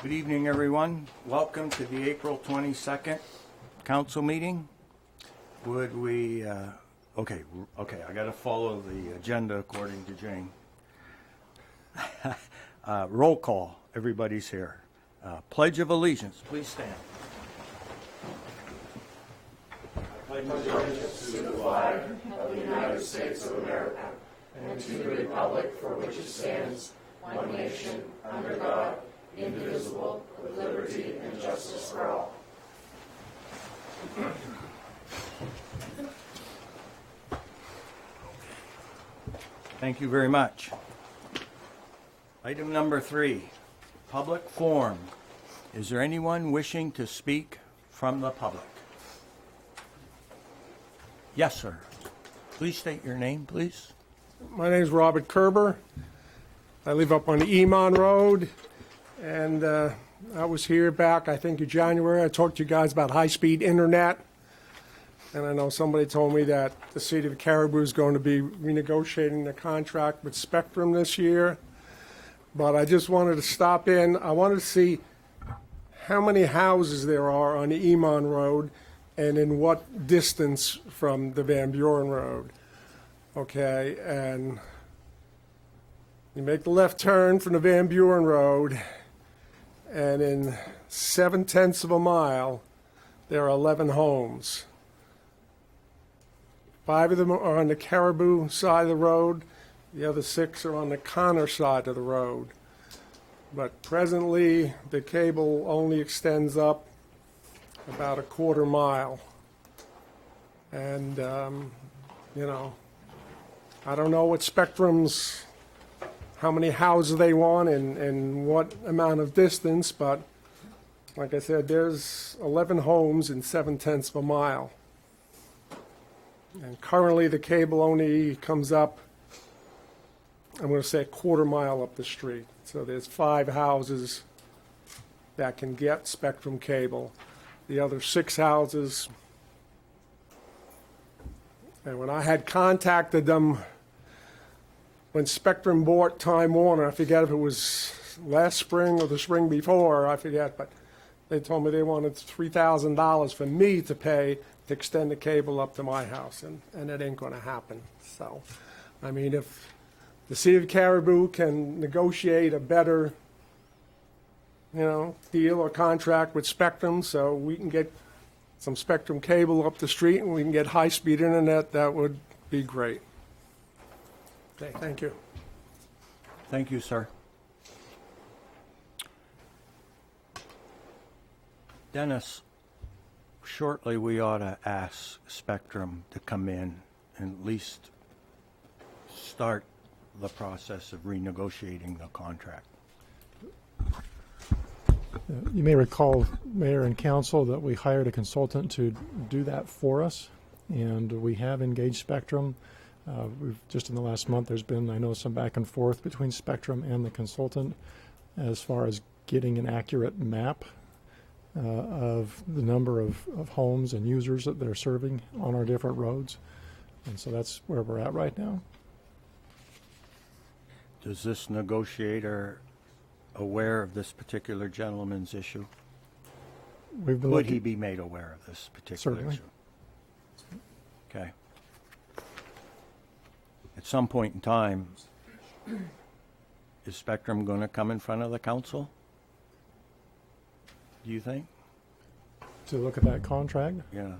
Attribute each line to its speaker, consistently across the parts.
Speaker 1: Good evening, everyone. Welcome to the April 22nd council meeting. Would we, okay, I got to follow the agenda according to Jane. Roll call, everybody's here. Pledge of Allegiance, please stand. Pledge of allegiance to the flag of the United States of America and to the republic for which it stands, one nation, under God, indivisible, with liberty and justice for all. Thank you very much. Item number 3, public forum. Is there anyone wishing to speak from the public? Yes, sir. Please state your name, please.
Speaker 2: My name is Robert Kerber. I live up on the Emon Road, and I was here back, I think, in January. I talked to you guys about high-speed internet, and I know somebody told me that the city of Caribou is going to be renegotiating the contract with Spectrum this year, but I just wanted to stop in. I wanted to see how many houses there are on the Emon Road and in what distance from the Van Buren Road. Okay, and you make the left turn from the Van Buren Road, and in 7/10 of a mile, there are 11 homes. 5 of them are on the Caribou side of the road. The other 6 are on the Connor side of the road. But presently, the cable only extends up about a quarter mile. And, you know, I don't know what Spectrum's, how many houses they want and what amount of distance, but like I said, there's 11 homes in 7/10 of a mile. And currently the cable only comes up, I'm going to say a quarter mile up the street. So there's 5 houses that can get Spectrum cable. The other 6 houses, and when I had contacted them, when Spectrum bought Time Warner, I forget if it was last spring or the spring before, I forget, but they told me they wanted $3,000 for me to pay to extend the cable up to my house, and it ain't going to happen. So, I mean, if the city of Caribou can negotiate a better, you know, deal or contract with Spectrum so we can get some Spectrum cable up the street and we can get high-speed internet, that would be great. Okay, thank you.
Speaker 1: Thank you, sir. Dennis, shortly we ought to ask Spectrum to come in and at least start the process of renegotiating the contract.
Speaker 3: You may recall, Mayor and Council, that we hired a consultant to do that for us, and we have engaged Spectrum. We've just in the last month, there's been, I know, some back and forth between Spectrum and the consultant as far as getting an accurate map of the number of homes and users that they're serving on our different roads. And so that's where we're at right now.
Speaker 1: Is this negotiator aware of this particular gentleman's issue?
Speaker 3: We've been
Speaker 1: Would he
Speaker 3: looking,
Speaker 1: be made aware of this particular
Speaker 3: Certainly.
Speaker 1: issue? Okay. At some point in time, is Spectrum going to come in front of the council? Do you think?
Speaker 3: to look at that contract.
Speaker 1: Yes.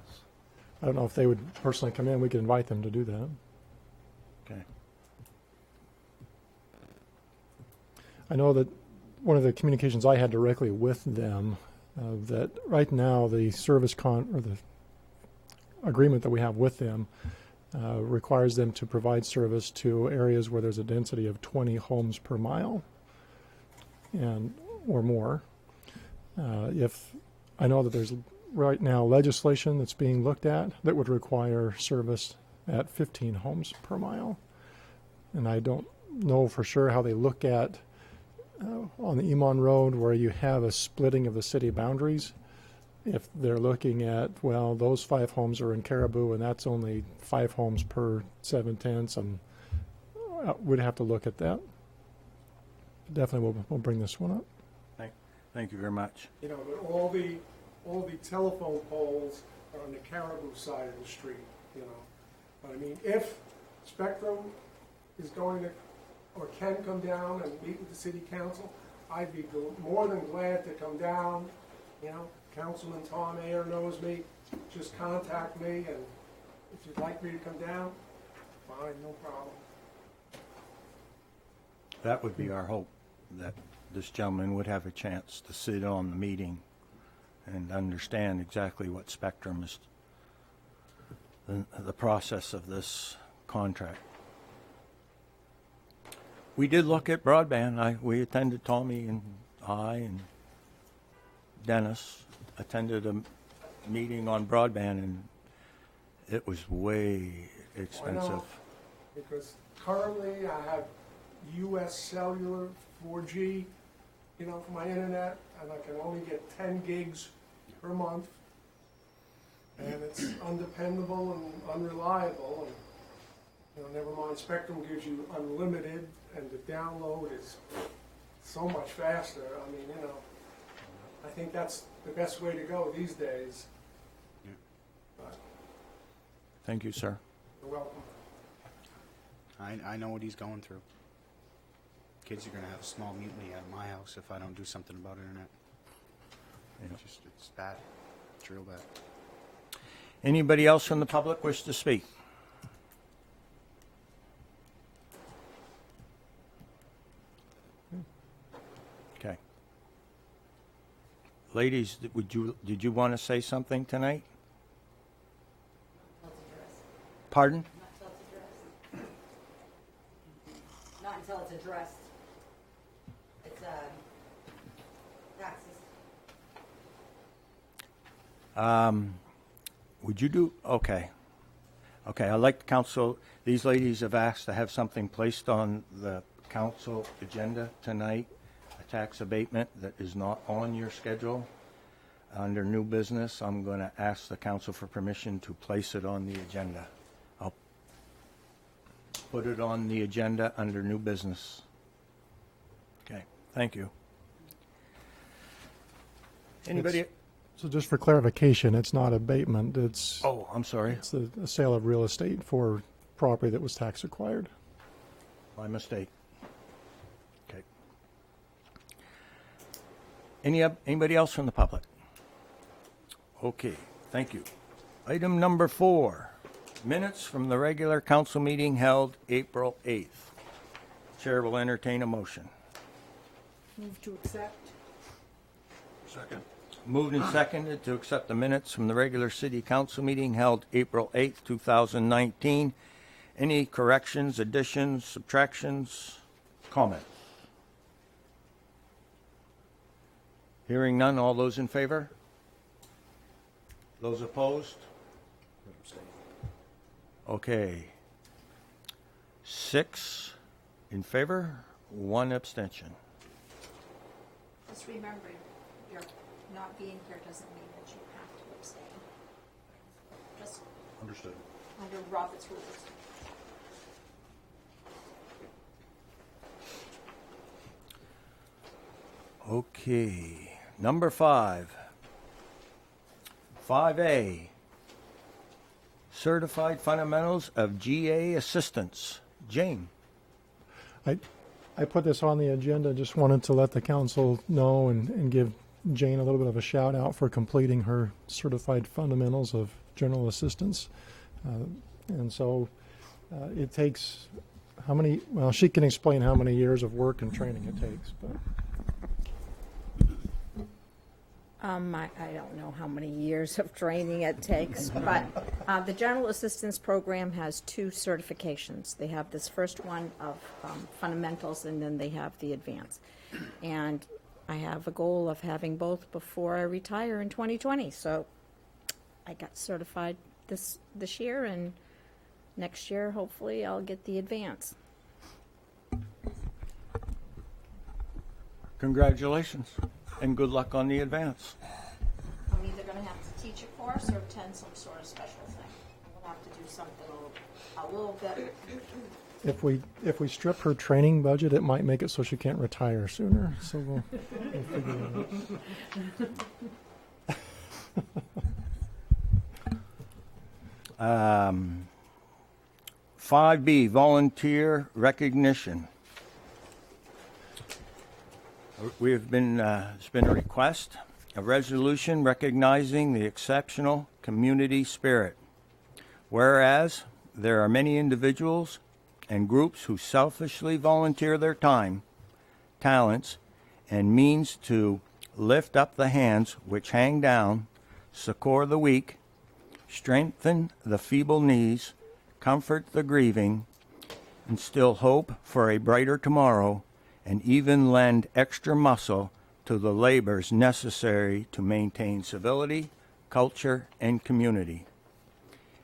Speaker 3: I don't know if they would personally come in. We could invite them to do that.
Speaker 1: Okay.
Speaker 3: I know that one of the communications I had directly with them, that right now the or the agreement that we have with them requires them to provide service to areas where there's a density of 20 homes per mile and or more. If I know that there's right now legislation that's being looked at that would require service at 15 homes per mile, and I don't know for sure how they look at on the Emon Road where you have a splitting of the city boundaries. If they're looking at, well, those 5 homes are in Caribou and that's only 5 homes per 7/10, and we'd have to look at that. Definitely we'll bring this one up.
Speaker 1: Thank you very much.
Speaker 2: You know, but all the telephone poles are on the Caribou side of the street, you know. But I mean, if Spectrum is going to, or can come down and meet with the city council, I'd be more than glad to come down, you know. Councilman Tom Ayer knows me, just contact me, and if you'd like me to come down, fine, no problem.
Speaker 1: That would be our hope, that this gentleman would have a chance to sit on the meeting and understand exactly what Spectrum is, the process of this contract. We did look at broadband. We attended, Tommy and I and Dennis attended a meeting on broadband, and it was way expensive.
Speaker 2: Because currently I have US Cellular 4G, you know, for my internet, and I can only get 10 gigs per month. And it's undependable and unreliable, and, you know, never mind, Spectrum gives you unlimited, and the download is so much faster. I mean, you know, I think that's the best way to go these days. But
Speaker 1: Thank you, sir.
Speaker 2: you're welcome.
Speaker 4: I know what he's going through. Kids are going to have a small mutiny at my house if I don't do something about internet. It's bad. It's real bad.
Speaker 1: Anybody else from the public wish to speak? Okay. Ladies, did you want to say something tonight? Pardon?
Speaker 5: Not until it's addressed. It's, taxes.
Speaker 1: Would you do, okay. Okay, I'd like the council, these ladies have asked to have something placed on the council agenda tonight, a tax abatement that is not on your schedule. Under new business, I'm going to ask the council for permission to place it on the agenda. I'll put it on the agenda under new business. Okay, thank you. Anybody?
Speaker 3: So just for clarification, it's not abatement, it's
Speaker 1: Oh, I'm sorry.
Speaker 3: it's the sale of real estate for property that was tax acquired.
Speaker 1: My mistake. Okay. Anybody else from the public? Okay, thank you. Item number 4, minutes from the regular council meeting held April 8th. Chair will entertain a motion.
Speaker 5: Move to accept.
Speaker 1: Second. Moved and seconded to accept the minutes from the regular city council meeting held April 8th, 2019. Any corrections, additions, subtractions, comments? Hearing none, all those in favor? Those opposed? Okay. 6 in favor, 1 abstention.
Speaker 5: Just remember, your not being here doesn't mean that you have to abstain. Just
Speaker 1: Understood.
Speaker 5: under Robert's rules.
Speaker 1: Okay. Number 5. 5A. Certified Fundamentals of GA Assistance. Jane.
Speaker 3: I put this on the agenda, just wanted to let the council know and give Jane a little bit of a shout out for completing her certified fundamentals of general assistance. And so it takes how many, well, she can explain how many years of work and training it takes, but.
Speaker 6: I don't know how many years of training it takes, but the General Assistance Program has 2 certifications. They have this first one of fundamentals, and then they have the advanced. And I have a goal of having both before I retire in 2020. So I got certified this year, and next year, hopefully, I'll get the advance.
Speaker 1: Congratulations and good luck on the advance.
Speaker 6: I'm either going to have to teach a course or attend some sort of special thing. We'll have to do something a little bit
Speaker 3: If we strip her training budget, it might make it so she can't retire sooner. So we'll figure it out.
Speaker 7: 5B, volunteer recognition. It's been a request, a resolution recognizing the exceptional community spirit. Whereas there are many individuals and groups who selfishly volunteer their time, talents, and means to lift up the hands which hang down, succor the weak, strengthen the feeble knees, comfort the grieving, instill hope for a brighter tomorrow, and even lend extra muscle to the labors necessary to maintain civility, culture, and community.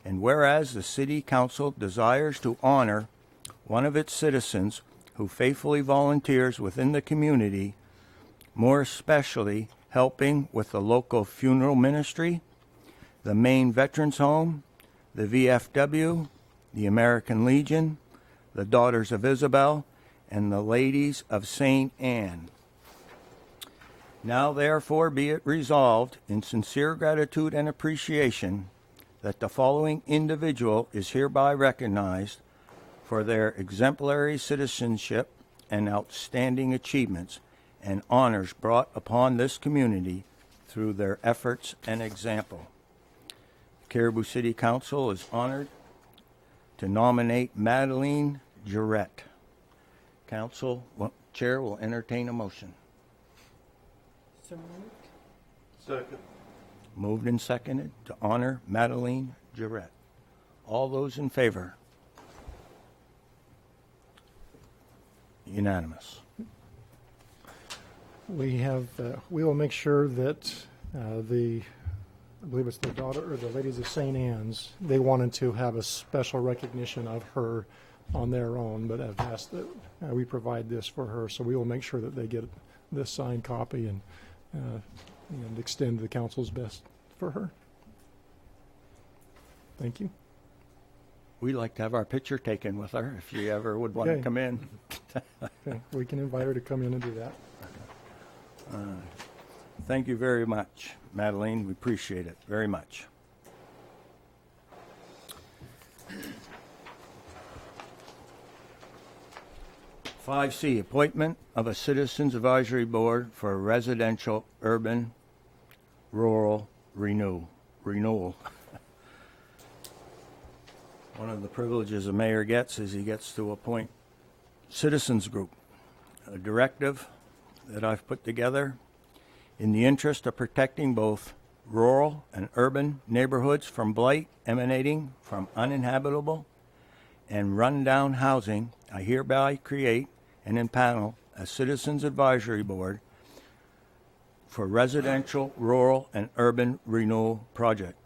Speaker 7: And whereas the City Council desires to honor one of its citizens who faithfully volunteers within the community, more especially helping with the local funeral ministry, the Maine Veterans Home, the VFW, the American Legion, the Daughters of Isabel, and the Ladies of St. Anne. Now therefore be it resolved in sincere gratitude and appreciation that the following individual is hereby recognized for their exemplary citizenship and outstanding achievements and honors brought upon this community through their efforts and example. Caribou City Council is honored to nominate Madeline Jarrett. Chair will entertain a motion.
Speaker 1: Second.
Speaker 7: Moved and seconded to honor Madeline Jarrett. All those in favor? Unanimous.
Speaker 3: We will make sure that I believe it's the daughter or the Ladies of St. Anne's, they wanted to have a special recognition of her on their own, but have asked that we provide this for her. So we will make sure that they get this signed copy and extend the council's best for her. Thank you.
Speaker 7: We'd like to have our picture taken with her if she ever would want to
Speaker 3: Okay.
Speaker 7: come in.
Speaker 3: Okay, we can invite her to come in and do that.
Speaker 7: Thank you very much, Madeline. We appreciate it very much. Five C, appointment of a Citizens Advisory Board for residential, urban, rural renewal. One of the privileges a mayor gets is he gets to appoint citizens group, a directive that I've put together in the interest of protecting both rural and urban neighborhoods from blight emanating from uninhabitable and rundown housing. I hereby create and impanel a Citizens Advisory Board for residential, rural, and urban renewal project.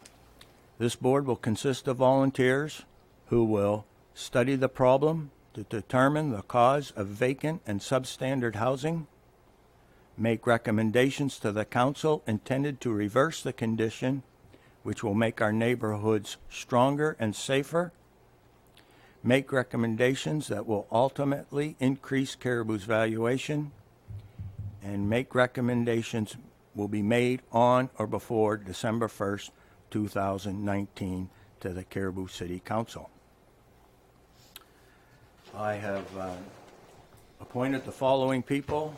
Speaker 7: This board will consist of volunteers who will study the problem to determine the cause of vacant and substandard housing, make recommendations to the council intended to reverse the condition, which will make our neighborhoods stronger and safer, make recommendations that will ultimately increase Caribou's valuation, and make recommendations will be made on or before December 1st, 2019 to the Caribou City Council. I have appointed the following people.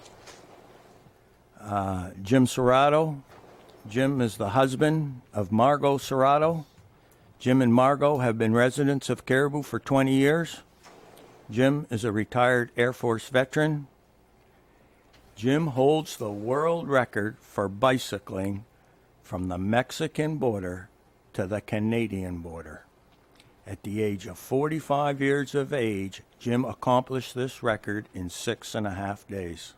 Speaker 7: Jim Serrato. Jim is the husband of Margot Serrato. Jim and Margot have been residents of Caribou for 20 years. Jim is a retired Air Force veteran. Jim holds the world record for bicycling from the Mexican border to the Canadian border. At the age of 45 years of age, Jim accomplished this record in 6.5 days.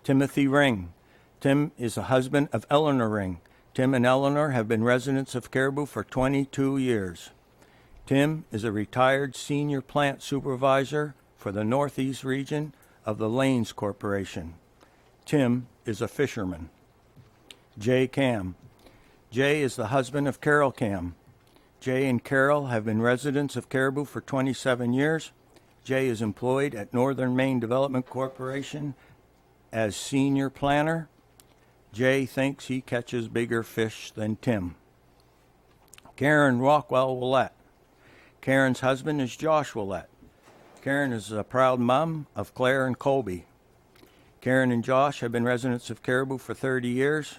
Speaker 7: Timothy Ring. Tim is the husband of Eleanor Ring. Tim and Eleanor have been residents of Caribou for 22 years. Tim is a retired senior plant supervisor for the Northeast region of the Lanes Corporation. Tim is a fisherman. Jay Cam. Jay is the husband of Carol Cam. Jay and Carol have been residents of Caribou for 27 years. Jay is employed at Northern Maine Development Corporation as senior planner. Jay thinks he catches bigger fish than Tim. Karen Rockwell Willett. Karen's husband is Josh Willett. Karen is a proud mom of Claire and Colby. Karen and Josh have been residents of Caribou for 30 years.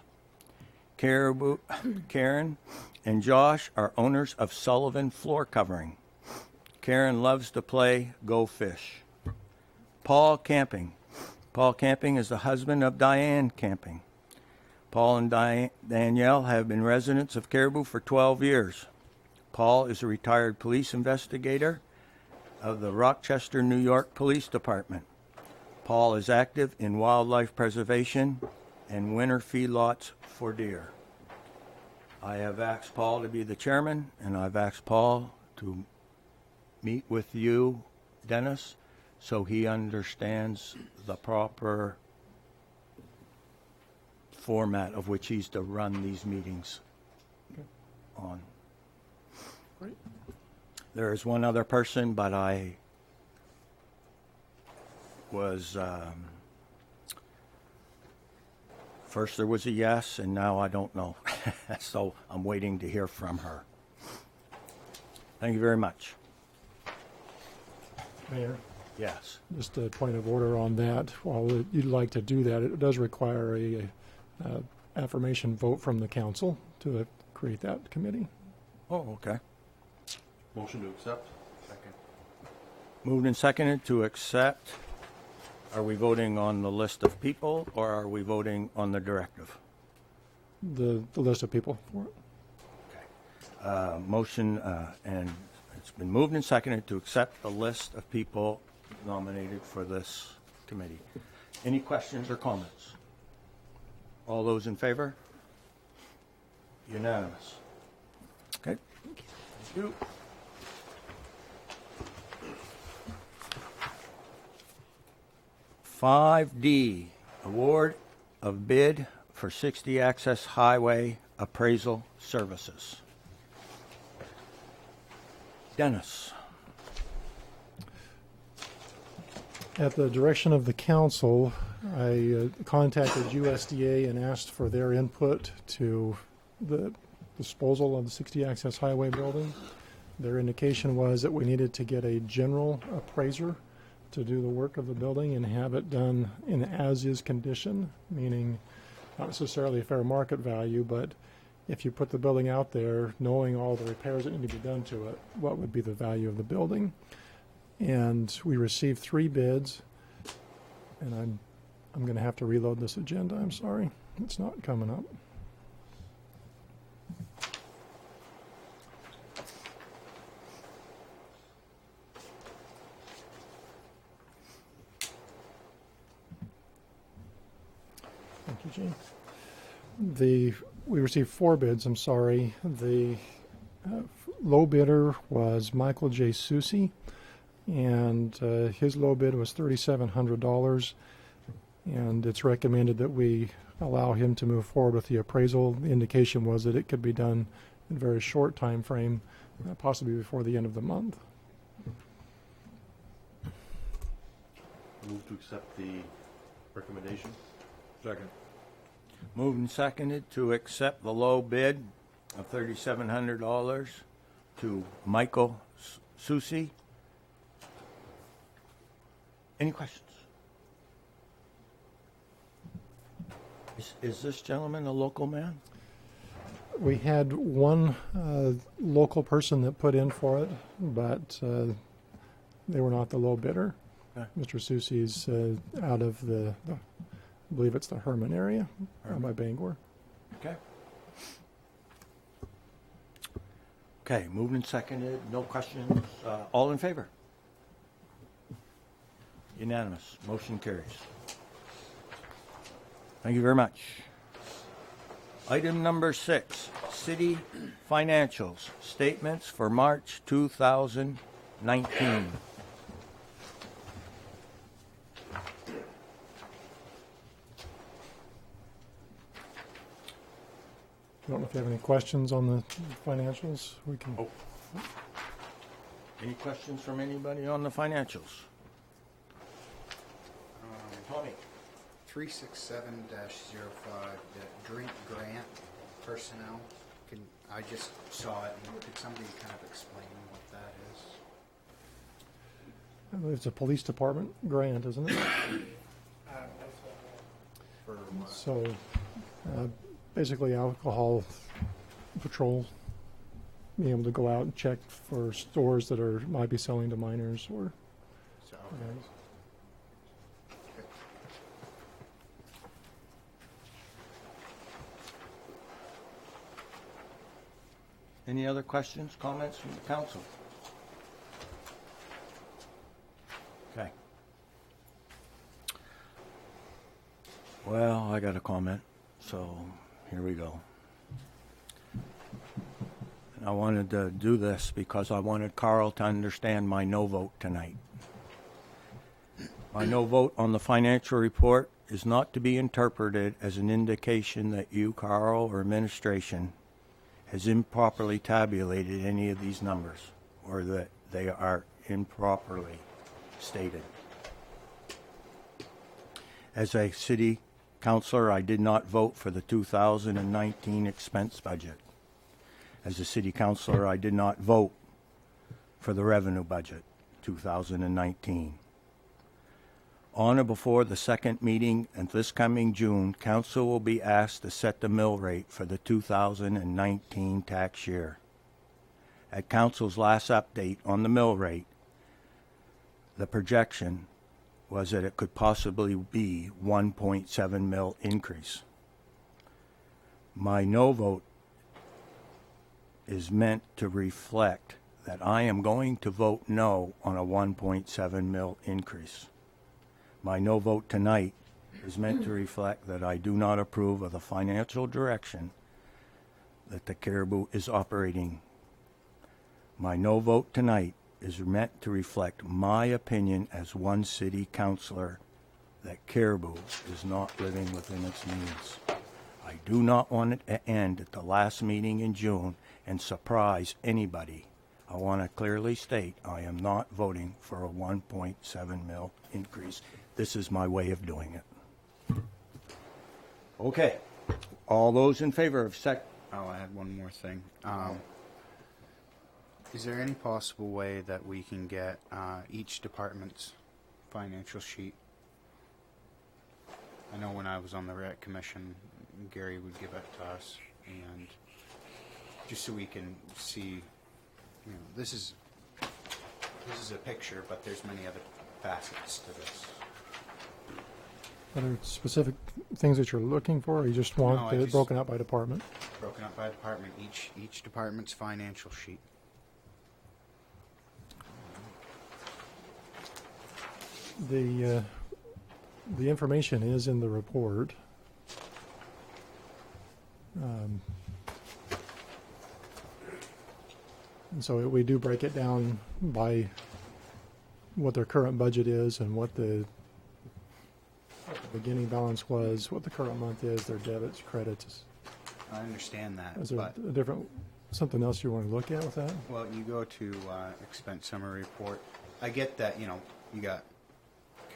Speaker 7: Karen and Josh are owners of Sullivan Floor Covering. Karen loves to play Go Fish. Paul Camping. Paul Camping is the husband of Diane Camping. Paul and Danielle have been residents of Caribou for 12 years. Paul is a retired police investigator of the Rochester, New York Police Department. Paul is active in wildlife preservation and winter feedlots for deer. I have asked Paul to be the chairman, and I've asked Paul to meet with you, Dennis, so he understands the proper format of which he's to run these meetings on.
Speaker 3: Great.
Speaker 7: There is one other person, but I was, first there was a yes, and now I don't know. So I'm waiting to hear from her. Thank you very much.
Speaker 3: Mayor,
Speaker 7: Yes.
Speaker 3: just a point of order on that. While you'd like to do that, it does require a affirmation vote from the council to create that committee.
Speaker 7: Oh, okay.
Speaker 1: Motion to accept.
Speaker 4: Second.
Speaker 7: Moved and seconded to accept. Are we voting on the list of people, or are we voting on the directive?
Speaker 3: The list of people for it.
Speaker 7: Motion, and it's been moved and seconded to accept the list of people nominated for this committee. Any questions or comments? All those in favor? Unanimous. Okay. Thank you. 5D, award of bid for 60 Access Highway appraisal services. Dennis.
Speaker 3: At the direction of the council, I contacted USDA and asked for their input to the disposal of the 60 Access Highway building. Their indication was that we needed to get a general appraiser to do the work of the building and have it done in as-is condition, meaning not necessarily a fair market value, but if you put the building out there, knowing all the repairs that need to be done to it, what would be the value of the building? And we received 3 bids, and I'm going to have to reload this agenda. I'm sorry, it's not coming up. Thank you, Gene. We received 4 bids. I'm sorry. The low bidder was Michael J. Susi, and his low bid was $3,700. And it's recommended that we allow him to move forward with the appraisal. The indication was that it could be done in a very short time frame, possibly before the end of the month.
Speaker 1: Move to accept the recommendation.
Speaker 2: Second.
Speaker 7: Moved and seconded to accept the low bid of $3,700 to Michael Susi. Any questions? Is this gentleman a local man?
Speaker 3: We had one local person that put in for it, but they were not the low bidder.
Speaker 7: Okay.
Speaker 3: Mr. Susi's out of I believe it's the Herman area by Bangor.
Speaker 7: Okay. Okay, moved and seconded, no questions. All in favor? Unanimous. Motion carries. Thank you very much. Item number 6, city financials, statements for March 2019.
Speaker 3: don't know if you have any questions on the financials. We can.
Speaker 7: Oh. Any questions from anybody on the financials? Tommy?
Speaker 4: 367-05, the drink grant personnel. I just saw it, and could somebody kind of explain what that is?
Speaker 3: It's a police department grant, isn't it?
Speaker 4: For what?
Speaker 3: So, basically alcohol patrol, being able to go out and check for stores that might be selling to minors or.
Speaker 4: So,
Speaker 7: Any other questions, comments from the council? Okay. Well, I got a comment, so here we go. And I wanted to do this because I wanted Carl to understand my no vote tonight. My no vote on the financial report is not to be interpreted as an indication that you, Carl, or administration has improperly tabulated any of these numbers, or that they are improperly stated. As a city councilor, I did not vote for the 2019 expense budget. As a city councilor, I did not vote for the revenue budget 2019. On or before the second meeting in this coming June, council will be asked to set the mill rate for the 2019 tax year. At council's last update on the mill rate, the projection was that it could possibly be 1.7 mil increase. My no vote is meant to reflect that I am going to vote no on a 1.7 mil increase. My no vote tonight is meant to reflect that I do not approve of the financial direction that the Caribou is operating. My no vote tonight is meant to reflect my opinion as one city councilor that Caribou is not living within its means. I do not want it to end at the last meeting in June and surprise anybody. I want to clearly state I am not voting for a 1.7 mil increase. This is my way of doing it. Okay. All those in favor of
Speaker 4: I'll add one more thing. Is there any possible way that we can get each department's financial sheet? I know when I was on the rec commission, Gary would give it to us, and just so we can see, you know, this is a picture, but there's many other facets to this.
Speaker 3: Are there specific things that you're looking for, or you just want
Speaker 4: No, I
Speaker 3: it
Speaker 4: just-
Speaker 3: broken out by department?
Speaker 4: Broken up by department, each department's financial sheet.
Speaker 3: The information is in the report. And so we do break it down by what their current budget is and what the beginning balance was, what the current month is, their debits, credits.
Speaker 4: I understand that,
Speaker 3: Is there
Speaker 4: but
Speaker 3: a different, something else you want to look at with that?
Speaker 4: well, you go to expense summary report. I get that, you know, you got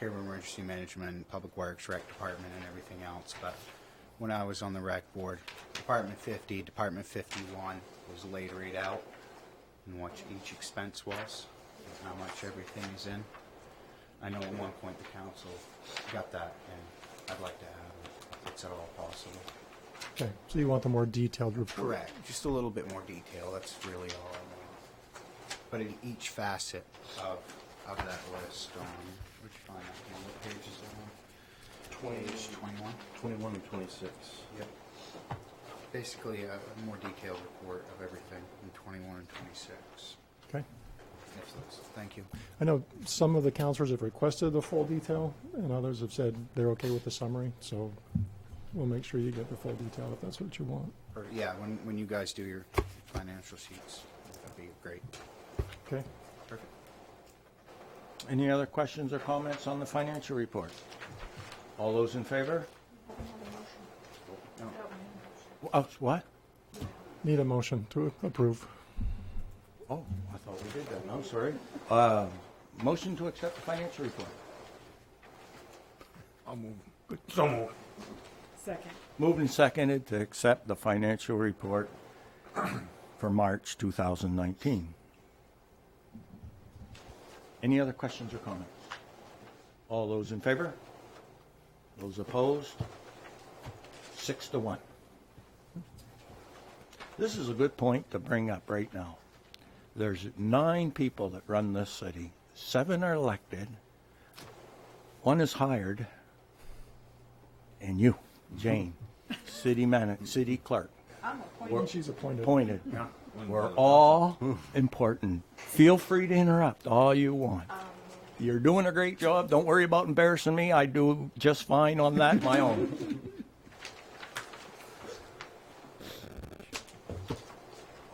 Speaker 4: Caribou Emergency Management, Public Works, Rec Department, and everything else, but when I was on the Rec Board, Department 50, Department 51 was laid right out and what each expense was, and how much everything is in. I know at one point the council got that, and I'd like to have it, if it's at all possible.
Speaker 3: Okay, so you want the more detailed report?
Speaker 4: Correct. Just a little bit more detail. That's really all I want. But in each facet of that list, where'd you find that? What page is it on? Page 21?
Speaker 1: 21 and 26.
Speaker 4: Yep. Basically, a more detailed report of everything in 21 and 26.
Speaker 3: Okay.
Speaker 4: Yes, that's- Thank you.
Speaker 3: I know some of the counselors have requested the full detail, and others have said they're okay with the summary, so we'll make sure you get the full detail if that's what you want.
Speaker 4: Or, yeah, when you guys do your financial sheets, that'd be great.
Speaker 3: Okay?
Speaker 4: Perfect.
Speaker 7: Any other questions or comments on the financial report? All those in favor?
Speaker 4: No.
Speaker 7: What?
Speaker 3: Need a motion to approve.
Speaker 7: Oh, I thought we did that. I'm sorry. Motion to accept the financial report.
Speaker 2: So moved.
Speaker 6: Second.
Speaker 7: Moved and seconded to accept the financial report for March 2019. Any other questions or comments? All those in favor? Those opposed? 6-1. This is a good point to bring up right now. There's 9 people that run this city. 7 are elected. 1 is hired. And you, Jane, city clerk,
Speaker 3: She's appointed.
Speaker 7: appointed. We're all important. Feel free to interrupt all you want. You're doing a great job. Don't worry about embarrassing me. I do just fine on that my own.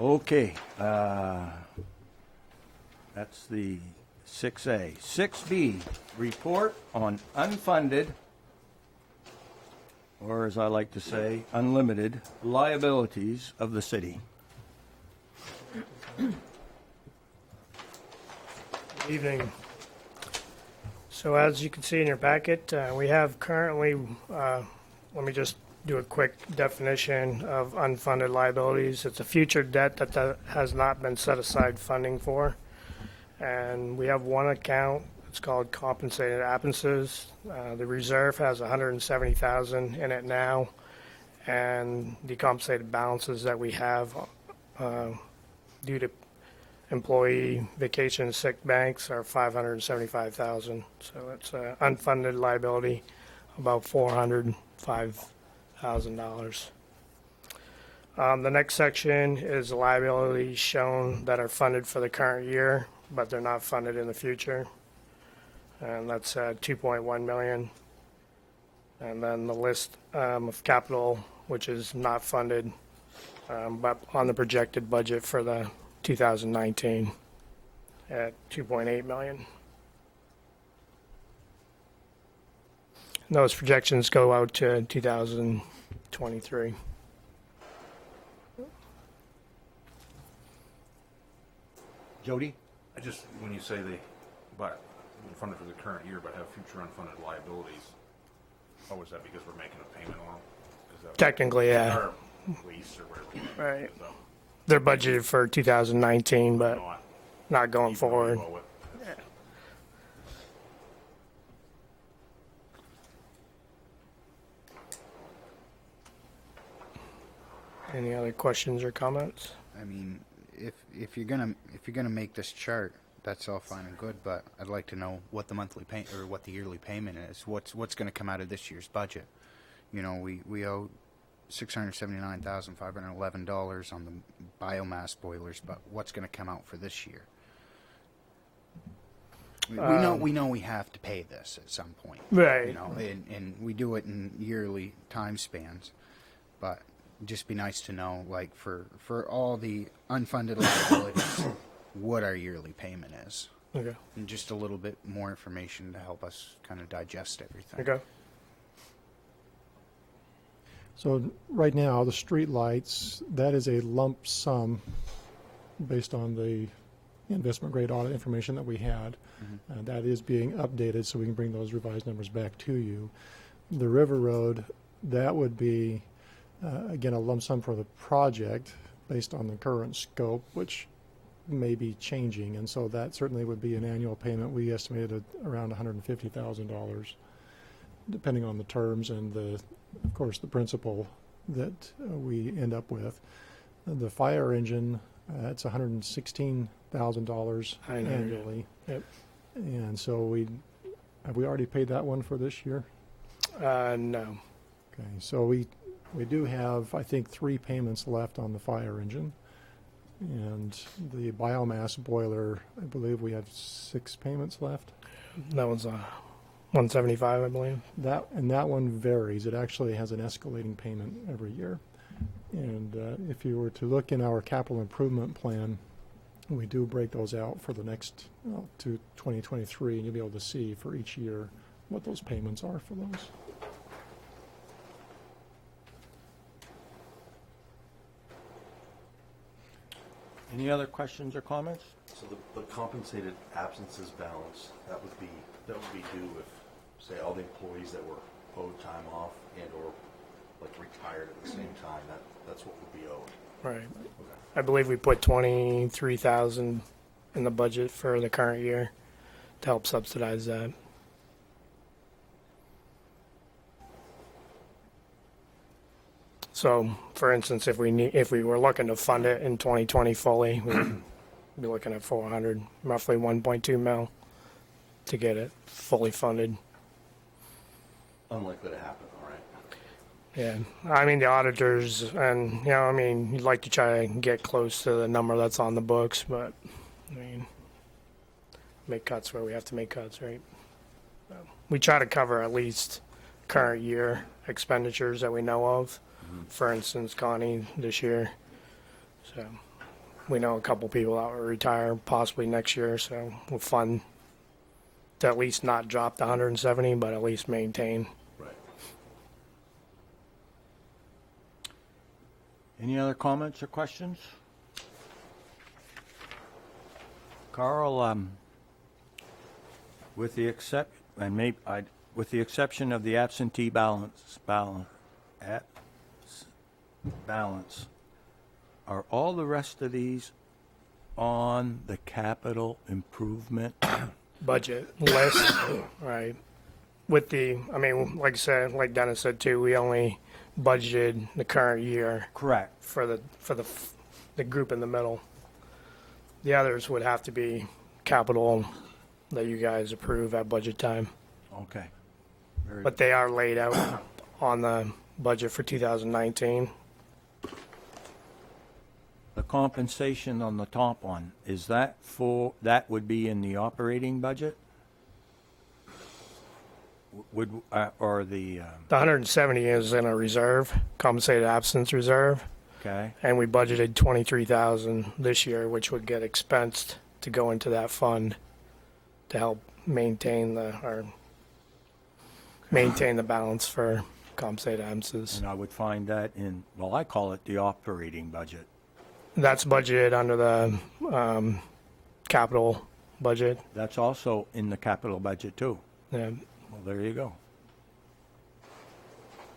Speaker 7: Okay. That's the 6A. 6B, report on unfunded, or as I like to say, unlimited liabilities of the city.
Speaker 8: Evening. So as you can see in your packet, we have currently, let me just do a quick definition of unfunded liabilities. It's a future debt that has not been set aside funding for. And we have one account, it's called compensated absences. The reserve has $170,000 in it now. And the compensated balances that we have due to employee vacation and sick banks are $575,000. So it's unfunded liability, about $405,000. The next section is the liabilities shown that are funded for the current year, but they're not funded in the future. And that's $2.1 million. And then the list of capital, which is not funded, but on the projected budget for the 2019 at $2.8 million. And those projections go out to 2023.
Speaker 7: Jody?
Speaker 9: I just, when you say they, but funded for the current year, but have future unfunded liabilities, what was that, because we're making a payment on them? Is that
Speaker 8: Technically, yeah.
Speaker 9: Or lease or whatever.
Speaker 8: Right.
Speaker 9: So,
Speaker 8: They're budgeted for 2019, but
Speaker 9: not
Speaker 8: not going
Speaker 9: even though
Speaker 8: forward.
Speaker 9: you owe it.
Speaker 8: Any other questions or comments?
Speaker 4: I mean, if you're gonna make this chart, that's all fine and good, but I'd like to know what the monthly pay or what the yearly payment is. What's going to come out of this year's budget? You know, we owe $679,511 on the biomass boilers, but what's going to come out for this year? We know we have to pay this at some point,
Speaker 8: Right.
Speaker 4: You know, and we do it in yearly time spans, but it'd just be nice to know, like for all the unfunded liabilities, what our yearly payment is,
Speaker 8: Okay.
Speaker 4: and just a little bit more information to help us kind of digest everything.
Speaker 8: Okay.
Speaker 3: So right now, the street lights, that is a lump sum based on the investment grade audit information that we had. That is being updated, so we can bring those revised numbers back to you. The River Road, that would be, again, a lump sum for the project based on the current scope, which may be changing, and so that certainly would be an annual payment. We estimated at around $150,000, depending on the terms and of course, the principal that we end up with. The fire engine, it's $116,000
Speaker 8: I know.
Speaker 3: annually.
Speaker 8: Yep.
Speaker 3: And so have we already paid that one for this year?
Speaker 8: No.
Speaker 3: Okay, so we do have, I think, 3 payments left on the fire engine. And the biomass boiler, I believe we have 6 payments left.
Speaker 8: That was 175, I believe.
Speaker 3: That one varies. It actually has an escalating payment every year. And if you were to look in our capital improvement plan, we do break those out for the next to 2023, and you'll be able to see for each year what those payments are for those.
Speaker 7: Any other questions or comments?
Speaker 10: So the compensated absences balance, that would be due if, say, all the employees that were owed time off and or like retired at the same time, that's what would be owed.
Speaker 8: Right. I believe we put 23,000 in the budget for the current year to help subsidize that. So, for instance, if we were looking to fund it in 2020 fully, we'd be looking at 400, roughly 1.2 mil to get it fully funded.
Speaker 10: Unlikely to happen, all right?
Speaker 8: Yeah, I mean, the auditors, and, you know, I mean, you'd like to try and get close to the number that's on the books, but, I mean, make cuts where we have to make cuts, right? So, we try to cover at least current year expenditures that we know of. For instance, Connie this year. So, we know a couple people that will retire possibly next year, so we'll fund to at least not drop the 170, but at least maintain.
Speaker 10: Right.
Speaker 7: Any other comments or questions? Carl, with the exception of the absentee balance, are all the rest of these on the capital improvement?
Speaker 8: Budget list, right? With the, I mean, like I said, like Dennis said too, we only budgeted the current year
Speaker 7: Correct.
Speaker 8: for the group in the middle. The others would have to be capital that you guys approve at budget time,
Speaker 7: Okay. Very
Speaker 8: but they are laid out on the budget for 2019.
Speaker 7: The compensation on the top one, is that that would be in the operating budget? Or the,
Speaker 8: The 170 is in a reserve, compensated absence reserve,
Speaker 7: okay,
Speaker 8: and we budgeted 23,000 this year, which would get expensed to go into that fund to help maintain the balance for compensated absences.
Speaker 7: and I would find that in, well, I call it the operating budget.
Speaker 8: That's budgeted under the capital budget.
Speaker 7: That's also in the capital budget too.
Speaker 8: Yeah.
Speaker 7: Well, there you go.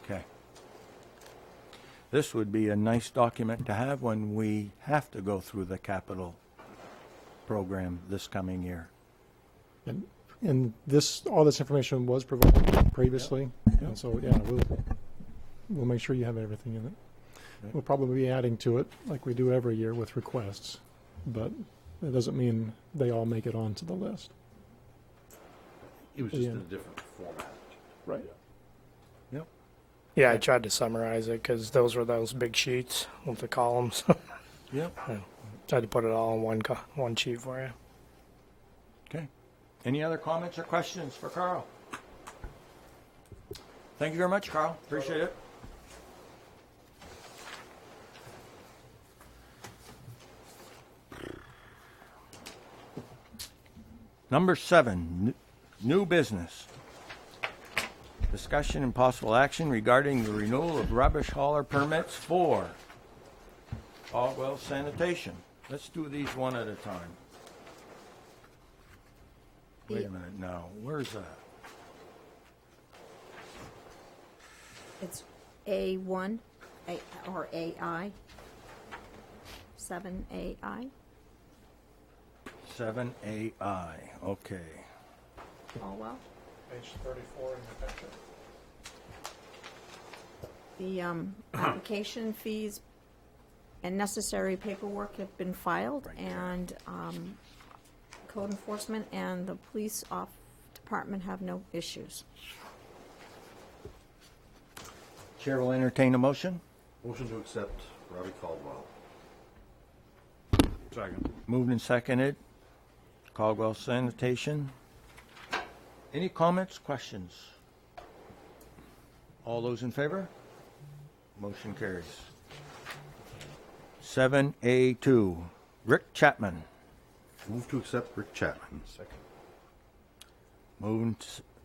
Speaker 7: Okay. This would be a nice document to have when we have to go through the capital program this coming year.
Speaker 3: And all this information was provided previously, and so, yeah, we'll make sure you have everything in it. We'll probably be adding to it like we do every year with requests, but it doesn't mean they all make it onto the list.
Speaker 10: It was just
Speaker 3: Yeah.
Speaker 10: in a different format.
Speaker 3: Right.
Speaker 7: Yep.
Speaker 8: Yeah, I tried to summarize it because those were those big sheets with the columns.
Speaker 7: Yep.
Speaker 8: Tried to put it all in one sheet for you.
Speaker 7: Okay. Any other comments or questions for Carl? Thank you very much, Carl. Appreciate it. Number 7, new business. Discussion and possible action regarding the renewal of rubbish hauler permits for Caldwell Sanitation. Let's do these one at a time. Wait a minute now. Where's that?
Speaker 6: It's A1 or AI, 7AI.
Speaker 7: 7AI. Okay.
Speaker 6: Oh, well.
Speaker 2: Page 34 in the packet.
Speaker 6: The application fees and necessary paperwork have been filed, and code enforcement and the police department have no issues.
Speaker 7: Chair will entertain a motion.
Speaker 10: Motion to accept Robbie Caldwell.
Speaker 9: Second.
Speaker 7: Moved and seconded. Caldwell Sanitation. Any comments, questions? All those in favor? Motion carries. 7A2, Rick Chapman.
Speaker 10: Move to accept Rick Chapman. Second.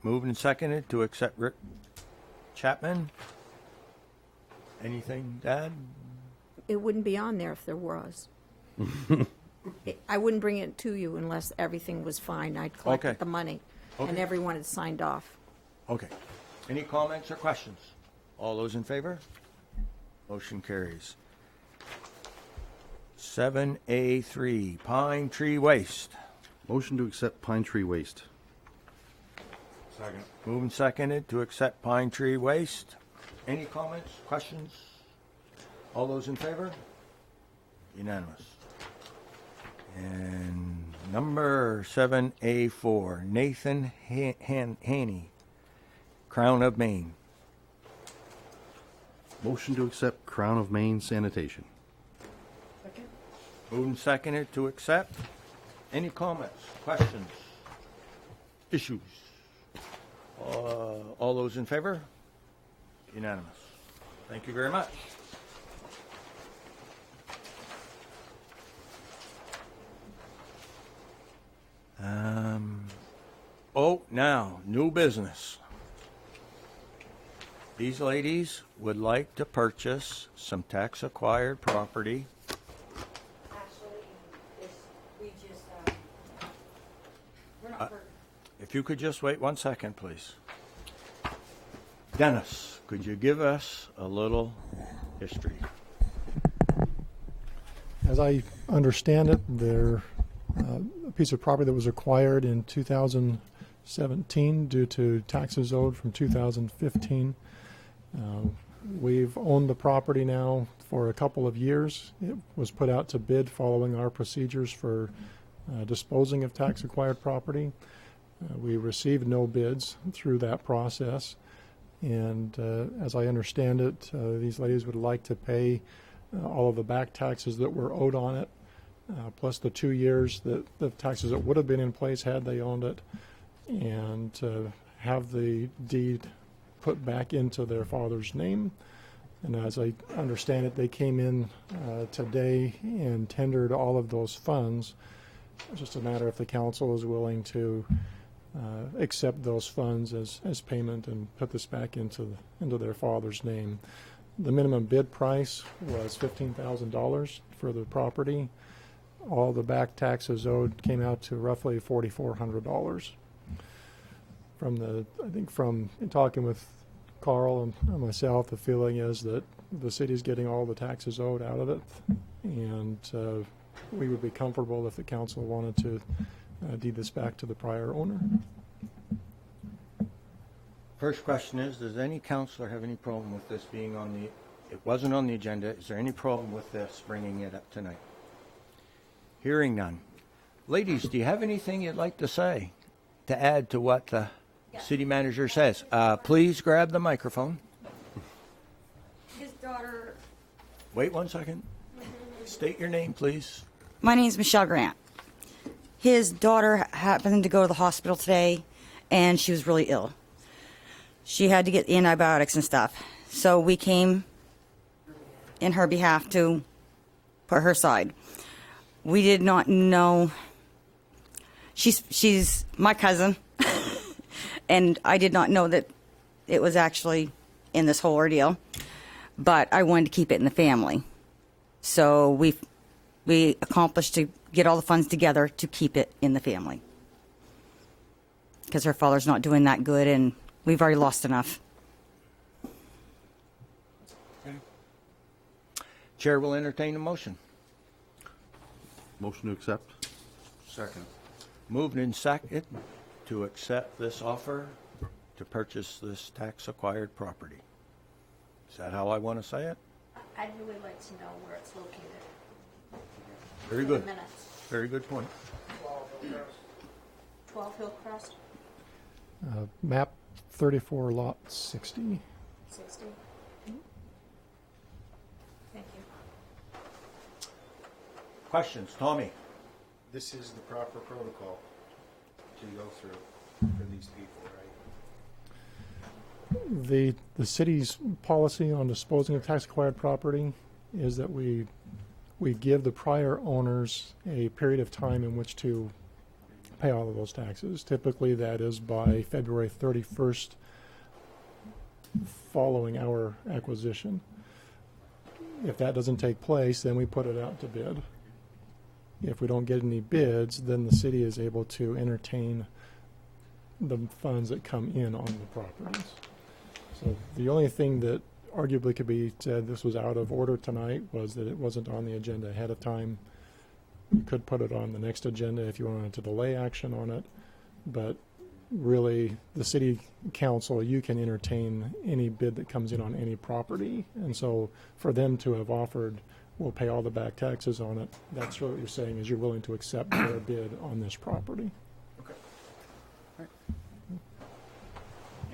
Speaker 7: Moved and seconded to accept Rick Chapman. Anything to add?
Speaker 6: It wouldn't be on there if there was. I wouldn't bring it to you unless everything was fine. I'd
Speaker 7: Okay.
Speaker 6: collect the money, and
Speaker 7: Okay.
Speaker 6: everyone had signed off.
Speaker 7: Okay. Any comments or questions? All those in favor? Motion carries. 7A3, Pine Tree Waste.
Speaker 10: Motion to accept Pine Tree Waste.
Speaker 9: Second.
Speaker 7: Moved and seconded to accept Pine Tree Waste. Any comments, questions? All those in favor? Unanimous. And number 7A4, Nathan Haney, Crown of Maine.
Speaker 10: Motion to accept Crown of Maine Sanitation.
Speaker 7: Moved and seconded to accept. Any comments, questions, issues? All those in favor? Unanimous. Thank you very much. Now, new business. These ladies would like to purchase some tax-acquired property. If you could just wait 1 second, please. Dennis, could you give us a little history?
Speaker 3: As I understand it, they're a piece of property that was acquired in 2017 due to taxes owed from 2015. We've owned the property now for a couple of years. It was put out to bid following our procedures for disposing of tax-acquired property. We received no bids through that process. And as I understand it, these ladies would like to pay all of the back taxes that were owed on it, plus the 2 years that the taxes that would have been in place had they owned it, and have the deed put back into their father's name. And as I understand it, they came in today and tendered all of those funds. It's just a matter if the council is willing to accept those funds as payment and put this back into their father's name. The minimum bid price was $15,000 for the property. All the back taxes owed came out to roughly $4,400. From talking with Carl and myself, the feeling is that the city's getting all the taxes owed out of it, and we would be comfortable if the council wanted to deed this back to the prior owner.
Speaker 7: First question is, does any counselor have any problem with this being on the, it wasn't on the agenda, is there any problem with this bringing it up tonight? Hearing none. Ladies, do you have anything you'd like to say to add to what the city manager says? Please grab the microphone.
Speaker 11: His daughter.
Speaker 7: Wait 1 second. State your name, please.
Speaker 11: My name is Michelle Grant. His daughter happened to go to the hospital today, and she was really ill. She had to get antibiotics and stuff. So we came in her behalf to put her side. We did not know. She's my cousin, and I did not know that it was actually in this whole ordeal. But I wanted to keep it in the family. So we accomplished to get all the funds together to keep it in the family. Because her father's not doing that good, and we've already lost enough.
Speaker 7: Okay. Chair will entertain a motion.
Speaker 10: Motion to accept.
Speaker 9: Second.
Speaker 7: Moved and seconded to accept this offer to purchase this tax-acquired property. Is that how I want to say it?
Speaker 5: I'd really like to know where it's located.
Speaker 7: Very
Speaker 5: For
Speaker 7: good.
Speaker 5: the minutes.
Speaker 7: Very good point.
Speaker 5: 12 Hillcrest,
Speaker 3: Map 34, lot 60.
Speaker 5: 60. Thank you.
Speaker 7: Questions? Tommy?
Speaker 4: This is the proper protocol to go through for these people, right?
Speaker 3: The city's policy on disposing of tax-acquired property is that we give the prior owners a period of time in which to pay all of those taxes. Typically, that is by February 31st following our acquisition. If that doesn't take place, then we put it out to bid. if we don't get any bids, then the city is able to entertain the funds that come in on the properties. So the only thing that arguably could be said this was out of order tonight was that it wasn't on the agenda ahead of time. You could put it on the next agenda if you wanted to delay action on it, but really the city council, you can entertain any bid that comes in on any property. And so for them to have offered, we'll pay all the back taxes on it, that's what you're saying is you're willing to accept their bid on this property.
Speaker 7: Okay. All right.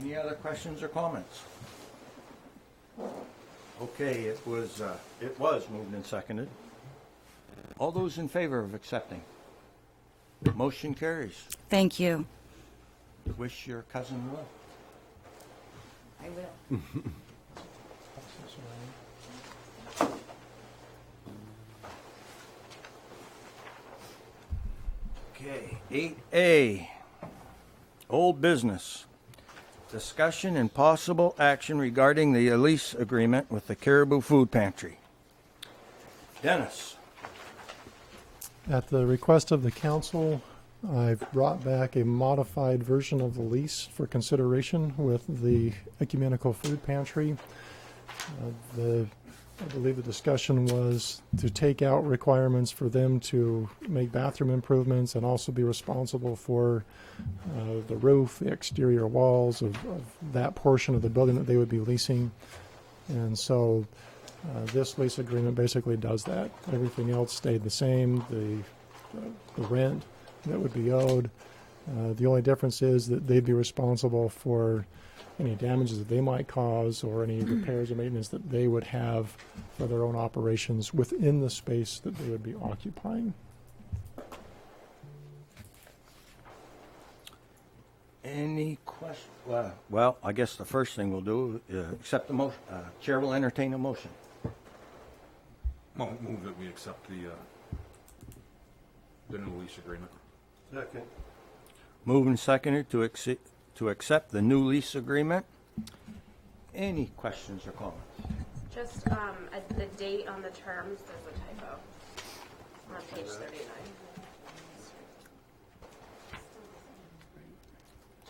Speaker 7: Any other questions or comments? Okay, it was moved and seconded. All those in favor of accepting? Motion carries.
Speaker 11: Thank you.
Speaker 7: Wish your cousin well.
Speaker 6: I will.
Speaker 7: Okay, 8A, old business. Discussion and possible action regarding the lease agreement with the Caribou Food Pantry. Dennis.
Speaker 3: At the request of the council, I've brought back a modified version of the lease for consideration with the Ecumenical Food Pantry. I believe the discussion was to take out requirements for them to make bathroom improvements and also be responsible for the roof, the exterior walls of that portion of the building that they would be leasing. And so this lease agreement basically does that. Everything else stayed the same. The rent that would be owed. The only difference is that they'd be responsible for any damages that they might cause or any repairs or maintenance that they would have for their own operations within the space that they would be occupying.
Speaker 7: Any questions? Well, I guess the first thing we'll do is accept the motion. Chair will entertain a motion.
Speaker 9: I'll move that we accept the new lease agreement.
Speaker 10: Second.
Speaker 7: Moved and seconded to accept the new lease agreement. Any questions or comments?
Speaker 12: Just the date on the terms, there's a typo on page 39.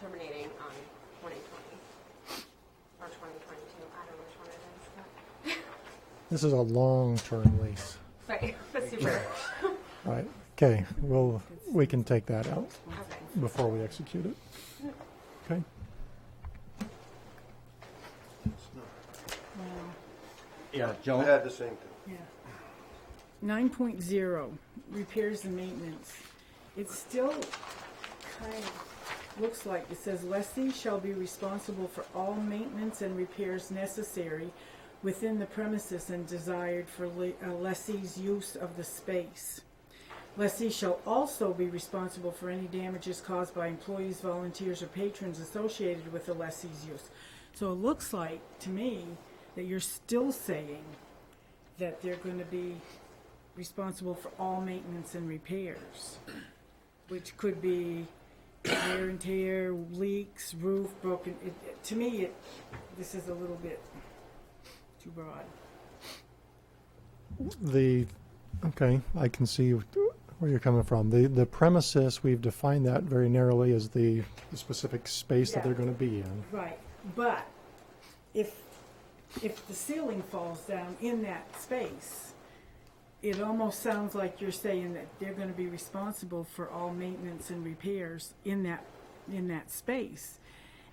Speaker 12: Terminating on 2020 or 2022. I don't know which one it is.
Speaker 3: This is a long-term lease.
Speaker 12: Right, but super.
Speaker 3: Right. Okay. We can take that out
Speaker 12: Okay.
Speaker 3: before we execute it. Okay.
Speaker 7: Yeah,
Speaker 10: I
Speaker 7: Joan?
Speaker 10: had the same thing.
Speaker 13: Yeah. 9.0, repairs and maintenance. It still kind of looks like it says lessee shall be responsible for all maintenance and repairs necessary within the premises and desired for lessee's use of the space. Lessee shall also be responsible for any damages caused by employees, volunteers, or patrons associated with the lessee's use. So it looks like, to me, that you're still saying that they're going to be responsible for all maintenance and repairs, which could be wear and tear, leaks, roof broken. To me, this is a little bit too broad.
Speaker 3: Okay, I can see where you're coming from. The premises, we've defined that very narrowly as the specific space that they're going to be in.
Speaker 13: Right, but if the ceiling falls down in that space, it almost sounds like you're saying that they're going to be responsible for all maintenance and repairs in that space.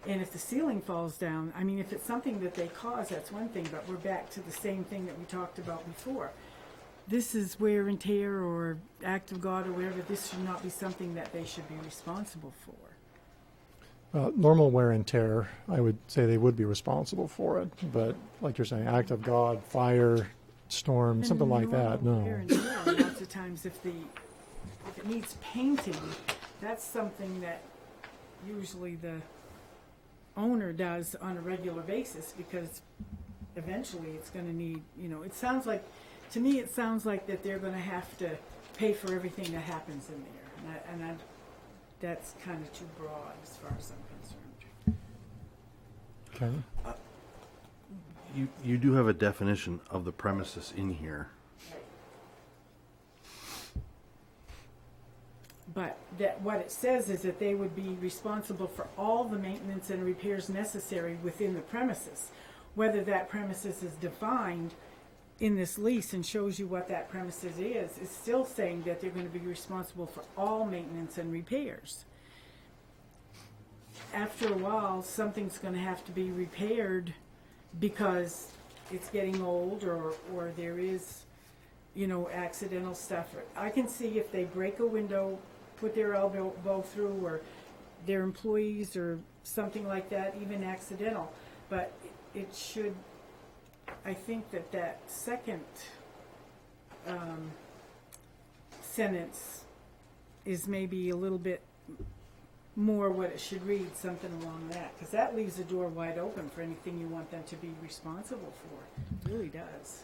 Speaker 13: And if the ceiling falls down, I mean, if it's something that they cause, that's one thing, but we're back to the same thing that we talked about before. This is wear and tear or act of God or whatever. This should not be something that they should be responsible for.
Speaker 3: Normal wear and tear, I would say they would be responsible for it. But like you're saying, act of God, fire, storm,
Speaker 13: And
Speaker 3: something like that,
Speaker 13: normal
Speaker 3: no.
Speaker 13: wear and tear, lots of times if it needs painting, that's something that usually the owner does on a regular basis because eventually it's going to need, it sounds like, to me it sounds like that they're going to have to pay for everything that happens in there. And that's kind of too broad as far as I'm concerned.
Speaker 3: Okay.
Speaker 10: You do have a definition of the premises in here.
Speaker 13: But that what it says is that they would be responsible for all the maintenance and repairs necessary within the premises. Whether that premises is defined in this lease and shows you what that premises is still saying that they're going to be responsible for all maintenance and repairs. After a while, something's going to have to be repaired because it's getting old, or there is, you know, accidental stuff. I can see if they break a window, put their elbow through, or their employees or something like that, even accidental. But it should, I think that second sentence is maybe a little bit more what it should read, something along that, because that leaves the door wide open for anything you want them to be responsible for. It really does.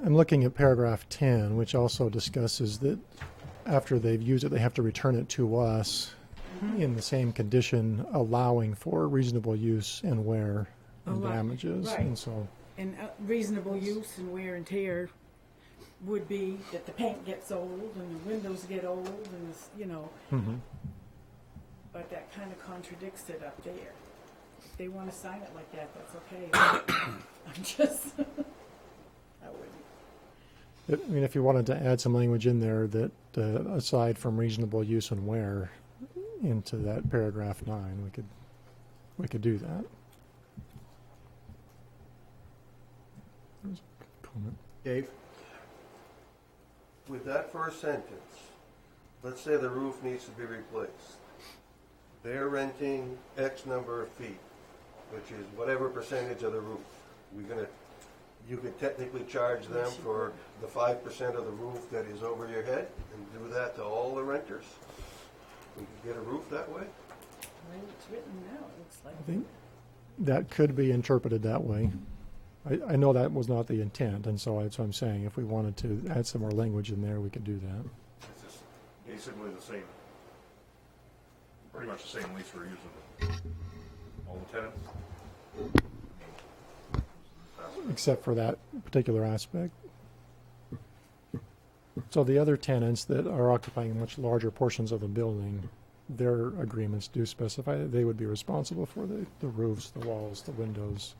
Speaker 3: I'm looking at paragraph 10, which also discusses that after they've used it, they have to return it to us in the same condition, allowing for reasonable use and wear and damages.
Speaker 13: Right.
Speaker 3: And so,
Speaker 13: And reasonable use and wear and tear would be that the paint gets old and the windows get old and this, you know. But that kind of contradicts it up there. If they want to sign it like that, that's okay. I'm just, I wouldn't.
Speaker 3: I mean, if you wanted to add some language in there that, aside from reasonable use and wear, into that paragraph 9, we could do that. There's a comment.
Speaker 4: Dave?
Speaker 1: With that first sentence, let's say the roof needs to be replaced. They're renting X number of feet, which is whatever percentage of the roof. You could technically charge them for the 5% of the roof that is over your head and do that to all the renters. We could get a roof that way.
Speaker 13: The way it's written now, it looks like.
Speaker 3: I think that could be interpreted that way. I know that was not the intent, and so that's what I'm saying. If we wanted to add some more language in there, we could do that.
Speaker 9: It's just basically the same, pretty much the same lease we're using. All the tenants.
Speaker 3: Except for that particular aspect. So the other tenants that are occupying much larger portions of the building, their agreements do specify that they would be responsible for the roofs, the walls, the windows.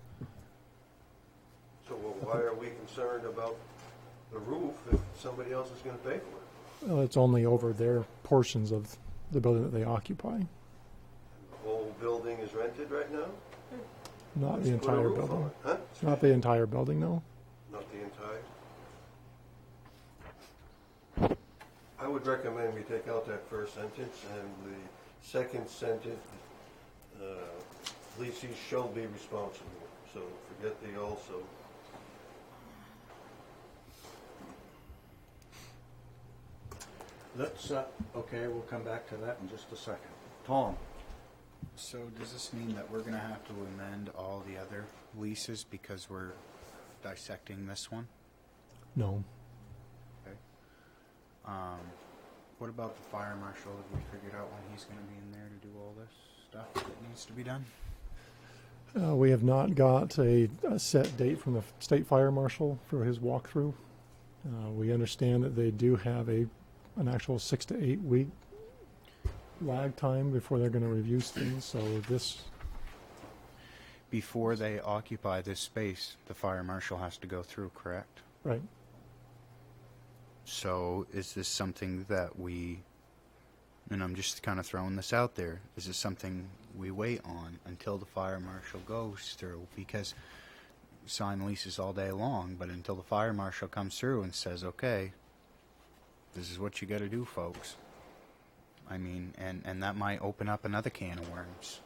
Speaker 1: So why are we concerned about the roof if somebody else is going to pay for it?
Speaker 3: Well, it's only over their portions of the building that they occupy,
Speaker 1: The whole building is rented right now?
Speaker 3: not the
Speaker 1: Let's put a
Speaker 3: entire
Speaker 1: roof on
Speaker 3: building.
Speaker 1: it, huh?
Speaker 3: Not the entire building, no.
Speaker 1: Not the entire. I would recommend we take out that first sentence and the second sentence, lessees shall be responsible. So forget the also.
Speaker 7: Let's, okay, we'll come back to that in just a second. Tom?
Speaker 4: So does this mean that we're gonna have to amend all the other leases because we're dissecting this one?
Speaker 3: No.
Speaker 4: Okay. What about the fire marshal? Have we figured out when he's gonna be in there to do all this stuff that needs to be done?
Speaker 3: We have not got a set date from the state fire marshal for his walkthrough. We understand that they do have an actual 6 to 8 week lag time before they're going to review things. So this,
Speaker 4: Before they occupy this space, the fire marshal has to go through, correct?
Speaker 3: right?
Speaker 4: So is this something that we, and I'm just kind of throwing this out there, is this something we wait on until the fire marshal goes through? Because we sign leases all day long, but until the fire marshal comes through and says, okay, this is what you got to do, folks. I mean, and that might open up another can of worms.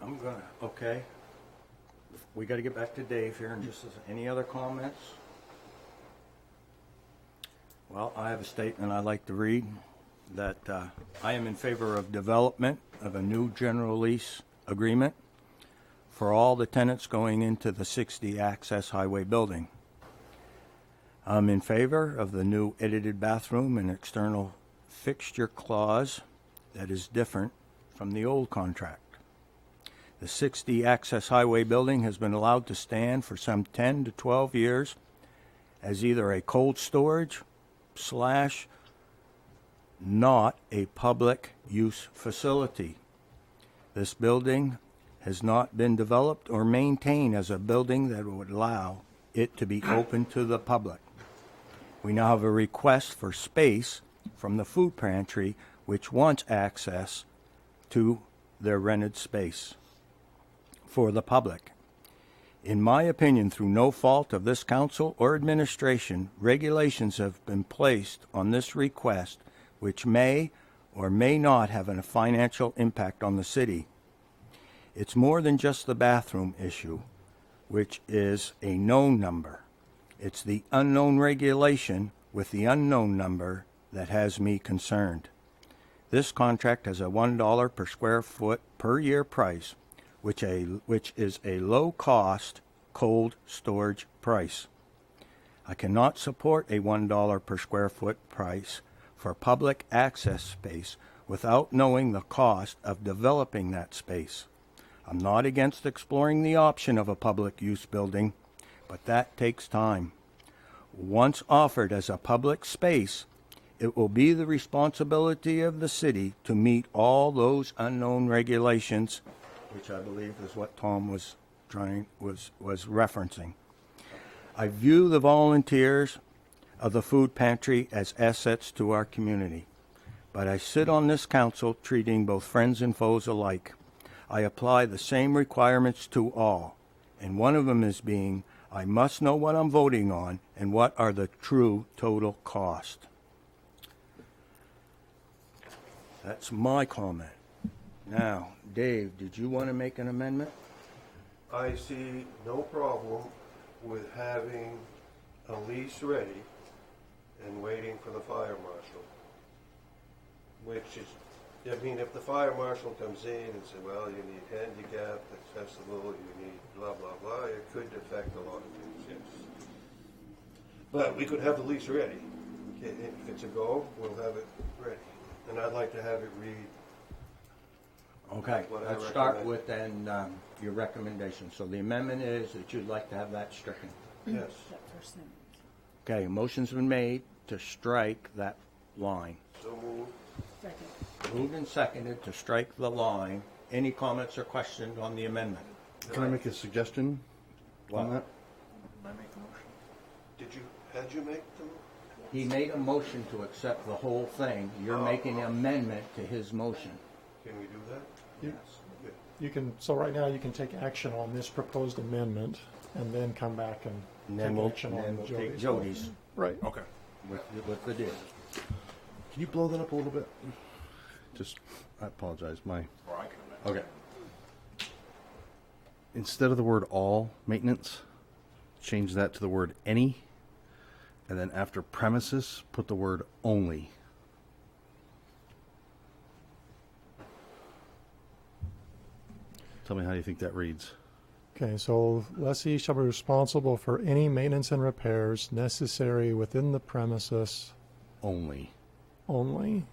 Speaker 7: I'm gonna, okay. We gotta get back to Dave here in just a second. Any other comments? Well, I have a statement I'd like to read that I am in favor of development of a new general lease agreement for all the tenants going into the 60 Access Highway building. I'm in favor of the new edited bathroom and external fixture clause that is different from the old contract. The 60 Access Highway building has been allowed to stand for some 10 to 12 years as either a cold storage / not a public use facility. This building has not been developed or maintained as a building that would allow it to be open to the public. We now have a request for space from the food pantry, which wants access to their rented space for the public. In my opinion, through no fault of this council or administration, regulations have been placed on this request which may or may not have a financial impact on the city. It's more than just the bathroom issue, which is a known number. It's the unknown regulation with the unknown number that has me concerned. This contract has a $1 per square foot per year price, which is a low-cost cold storage price. I cannot support a $1 per square foot price for public access space without knowing the cost of developing that space. I'm not against exploring the option of a public use building, but that takes time. Once offered as a public space, it will be the responsibility of the city to meet all those unknown regulations, which I believe is what Tom was referencing. I view the volunteers of the food pantry as assets to our community, but I sit on this council treating both friends and foes alike. I apply the same requirements to all, and one of them is being, I must know what I'm voting on and what are the true total cost. That's my comment. Now, Dave, did you want to make an amendment?
Speaker 14: I see no problem with having a lease ready and waiting for the fire marshal. Which is, I mean, if the fire marshal comes in and says, well, you need handicap accessible, you need blah, blah, blah, it could affect a lot of things, yes. But we could have the lease ready. Okay, if it's a go, we'll have it ready. And I'd like to have it read.
Speaker 7: Okay,
Speaker 14: what I
Speaker 7: let's start
Speaker 14: recommend.
Speaker 7: with then your recommendation. So the amendment is that you'd like to have that stricken.
Speaker 14: Yes.
Speaker 13: That first sentence.
Speaker 7: Okay, a motion's been made to strike that line.
Speaker 14: So moved.
Speaker 13: Second.
Speaker 7: Moved and seconded to strike the line. Any comments or questions on the amendment?
Speaker 10: Can I make a suggestion on that?
Speaker 14: Had you make them?
Speaker 7: He made a motion to accept the whole thing. You're making an amendment to his motion.
Speaker 14: Can we do that?
Speaker 7: Yes.
Speaker 3: You can, so right now you can take action on this proposed amendment and then come back and
Speaker 7: then
Speaker 3: take
Speaker 7: we'll-
Speaker 3: action
Speaker 7: and then
Speaker 3: on
Speaker 7: we'll take
Speaker 3: Jody's.
Speaker 7: Jody's.
Speaker 3: Right.
Speaker 9: Okay.
Speaker 7: With the deal.
Speaker 10: Can you blow that up a little bit? Just, I apologize,
Speaker 9: Or I can amend.
Speaker 10: okay. Instead of the word all maintenance, change that to the word any, and then after premises, put the word only. Tell me how you think that reads.
Speaker 3: Okay, so lessee shall be responsible for any maintenance and repairs necessary within the premises
Speaker 10: Only,
Speaker 3: only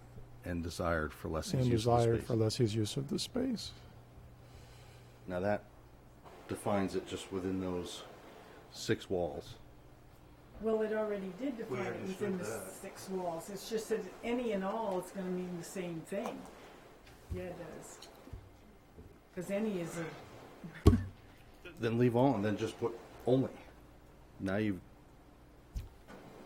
Speaker 10: and desired for lessee's
Speaker 3: and
Speaker 10: use of the
Speaker 3: desired
Speaker 10: space.
Speaker 3: for lessee's use of the space.
Speaker 10: Now that defines it just within those 6 walls.
Speaker 13: Well, it already did
Speaker 14: We
Speaker 13: define it
Speaker 14: understood
Speaker 13: within the
Speaker 14: that.
Speaker 13: 6 walls. It's just that any and all is going to mean the same thing. Yeah, it does. Because any is a,
Speaker 10: Then leave on, then just put only. Now you've,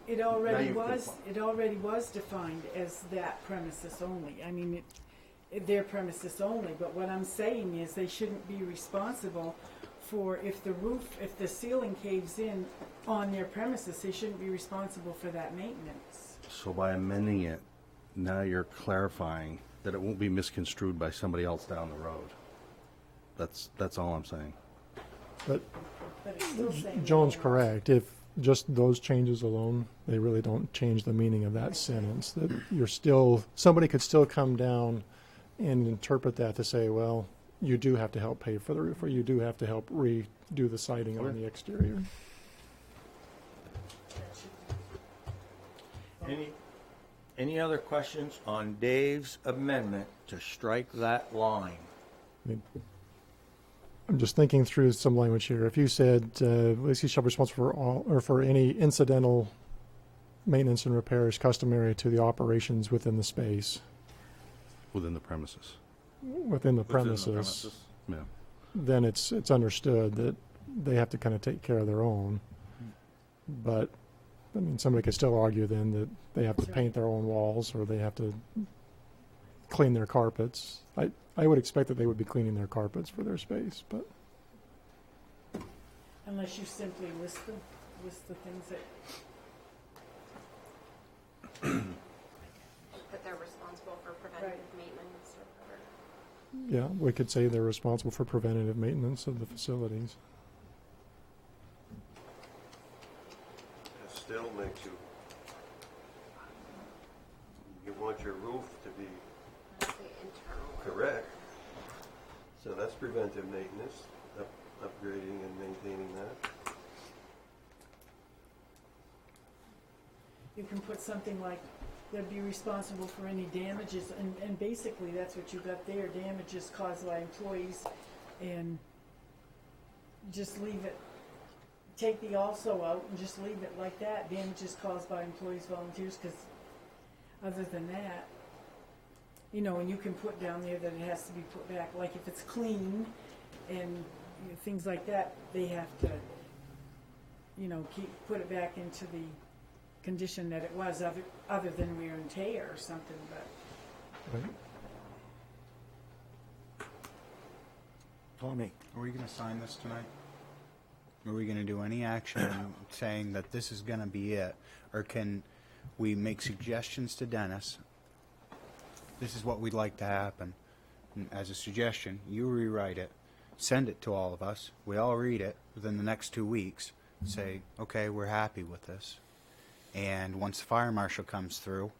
Speaker 13: it already
Speaker 10: you've
Speaker 13: was,
Speaker 10: defi-
Speaker 13: it already was defined as that premises only. I mean, their premises only, but what I'm saying is they shouldn't be responsible for if the ceiling caves in on their premises, they shouldn't be responsible for that maintenance.
Speaker 10: so by amending it, now you're clarifying that it won't be misconstrued by somebody else down the road. That's all I'm saying.
Speaker 3: But
Speaker 13: But it's still saying.
Speaker 3: Joan's correct. If just those changes alone, they really don't change the meaning of that sentence. That you're still, somebody could still come down and interpret that to say, well, you do have to help pay for the roof, or you do have to help redo the siding on the exterior.
Speaker 7: Any other questions on Dave's amendment to strike that line?
Speaker 3: I mean, I'm just thinking through some language here. If you said, leasing shall be responsible for all, or for any incidental maintenance and repairs customary to the operations within the space,
Speaker 10: Within the premises.
Speaker 3: within the premises,
Speaker 10: Yeah.
Speaker 3: then it's understood that they have to kind of take care of their own. But, I mean, somebody could still argue then that they have to paint their own walls, or they have to clean their carpets. I would expect that they would be cleaning their carpets for their space, but
Speaker 13: Unless you simply list the things that,
Speaker 12: That they're responsible for preventative maintenance or whatever.
Speaker 3: yeah, we could say they're responsible for preventative maintenance of the facilities.
Speaker 14: It still makes you want your roof to be
Speaker 12: That's the internal.
Speaker 14: correct. So that's preventive maintenance, upgrading and maintaining that.
Speaker 13: you can put something like, they'd be responsible for any damages, and basically that's what you got there, damages caused by employees, and just leave it, take the also out and just leave it like that, damages caused by employees, volunteers, because other than that, you know, and you can put down there that it has to be put back, like if it's clean and you know, things like that, they have to, you know, put it back into the condition that it was, other than wear and tear or something, but.
Speaker 3: Right?
Speaker 7: Tommy?
Speaker 4: Are we going to sign this tonight? Are we going to do any action saying that this is going to be it? Or can we make suggestions to Dennis? This is what we'd like to happen. And as a suggestion, you rewrite it, send it to all of us. We all read it within the next 2 weeks. Say, okay, we're happy with this. And once the fire marshal comes through,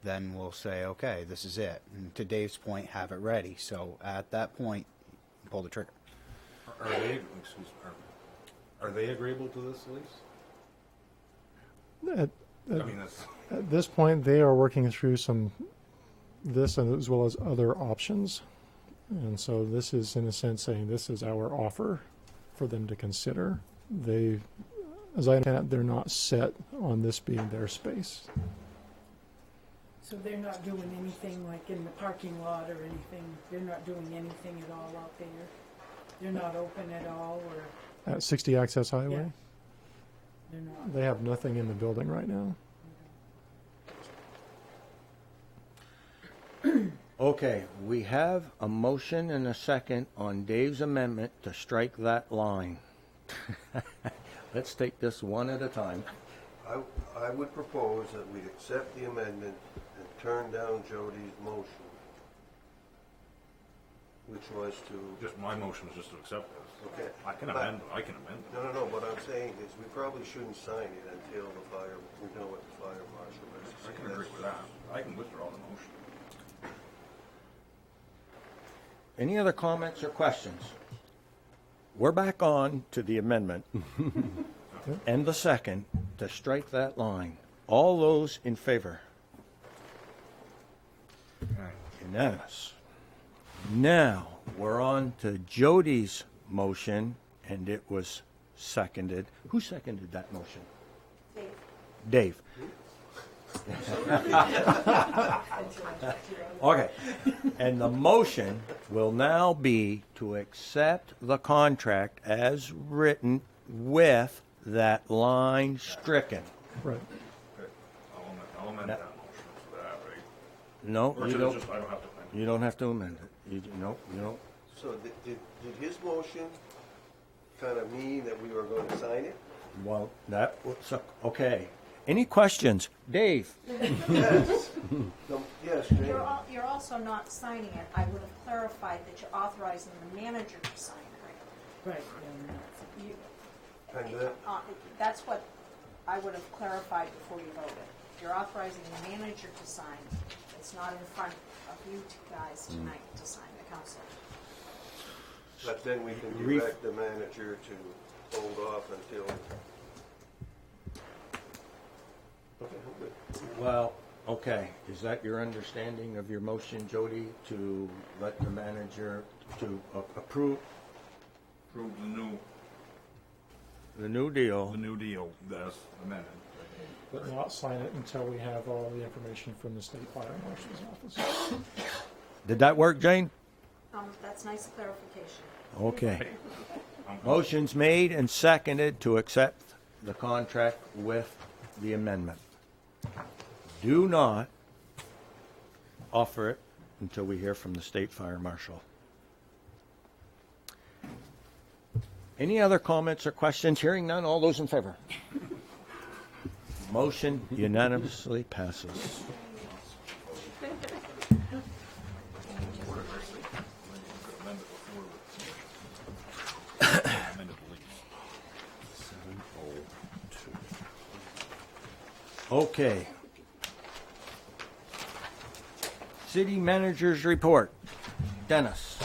Speaker 4: then we'll say, okay, this is it. And to Dave's point, have it ready. So at that point, pull the trigger.
Speaker 9: Are they agreeable to this lease?
Speaker 3: At,
Speaker 9: I mean, that's,
Speaker 3: at this point, they are working through this as well as other options. And so this is, in a sense, saying this is our offer for them to consider. They, as I understand it, they're not set on this being their space.
Speaker 13: So they're not doing anything like in the parking lot or anything, they're not doing anything at all out there? They're not open at all, or?
Speaker 3: At 60 Access Highway,
Speaker 13: Yeah. They're not.
Speaker 3: they have nothing in the building right now.
Speaker 7: Okay, we have a motion and a second on Dave's amendment to strike that line. Let's take this one at a time.
Speaker 14: I would propose that we accept the amendment and turn down Jody's motion, which was to.
Speaker 9: just my motion is just to accept this.
Speaker 14: Okay.
Speaker 9: I can
Speaker 14: But-
Speaker 9: amend it.
Speaker 14: No, what I'm saying is we probably shouldn't sign it until we know what the fire marshal has to say.
Speaker 9: I can agree with that. I can withdraw the motion.
Speaker 7: Any other comments or questions? We're back on to the amendment and the second to strike that line. All those in favor? Unanimous. Now, we're on to Jody's motion, and it was seconded. Who seconded that motion? Dave. Okay. And the motion will now be to accept the contract as written with that line stricken.
Speaker 3: Right.
Speaker 9: I'll amend that motion for that, right?
Speaker 7: No,
Speaker 9: Or
Speaker 7: you
Speaker 9: should it
Speaker 7: don't.
Speaker 9: just, I don't have to amend it?
Speaker 7: You don't have to amend it. You don't.
Speaker 14: So did his motion kind of mean that we were going to sign it?
Speaker 7: Well, that was, okay. Any questions? Dave?
Speaker 14: Yes. No, yes, Jane.
Speaker 5: You're also not signing it. I would have clarified that you're authorizing the manager to sign it.
Speaker 13: Right,
Speaker 5: You-
Speaker 14: And that,
Speaker 5: That's what I would have clarified before you voted. You're authorizing the manager to sign. It's not in front of you two guys tonight to sign, the council.
Speaker 14: but then we can direct the manager to hold off until. Okay, I'm good.
Speaker 7: Well, okay. Is that your understanding of your motion, Jody, to let the manager to approve?
Speaker 9: approve
Speaker 7: The new deal.
Speaker 9: the new deal that's amended.
Speaker 3: But not sign it until we have all the information from the state fire marshal's office.
Speaker 7: Did that work, Jane?
Speaker 5: That's nice clarification.
Speaker 7: Okay. Motion's made and seconded to accept the contract with the amendment. Do not offer it until we hear from the state fire marshal. Any other comments or questions? Hearing none, all those in favor? Motion unanimously passes. Okay. City manager's report. Dennis.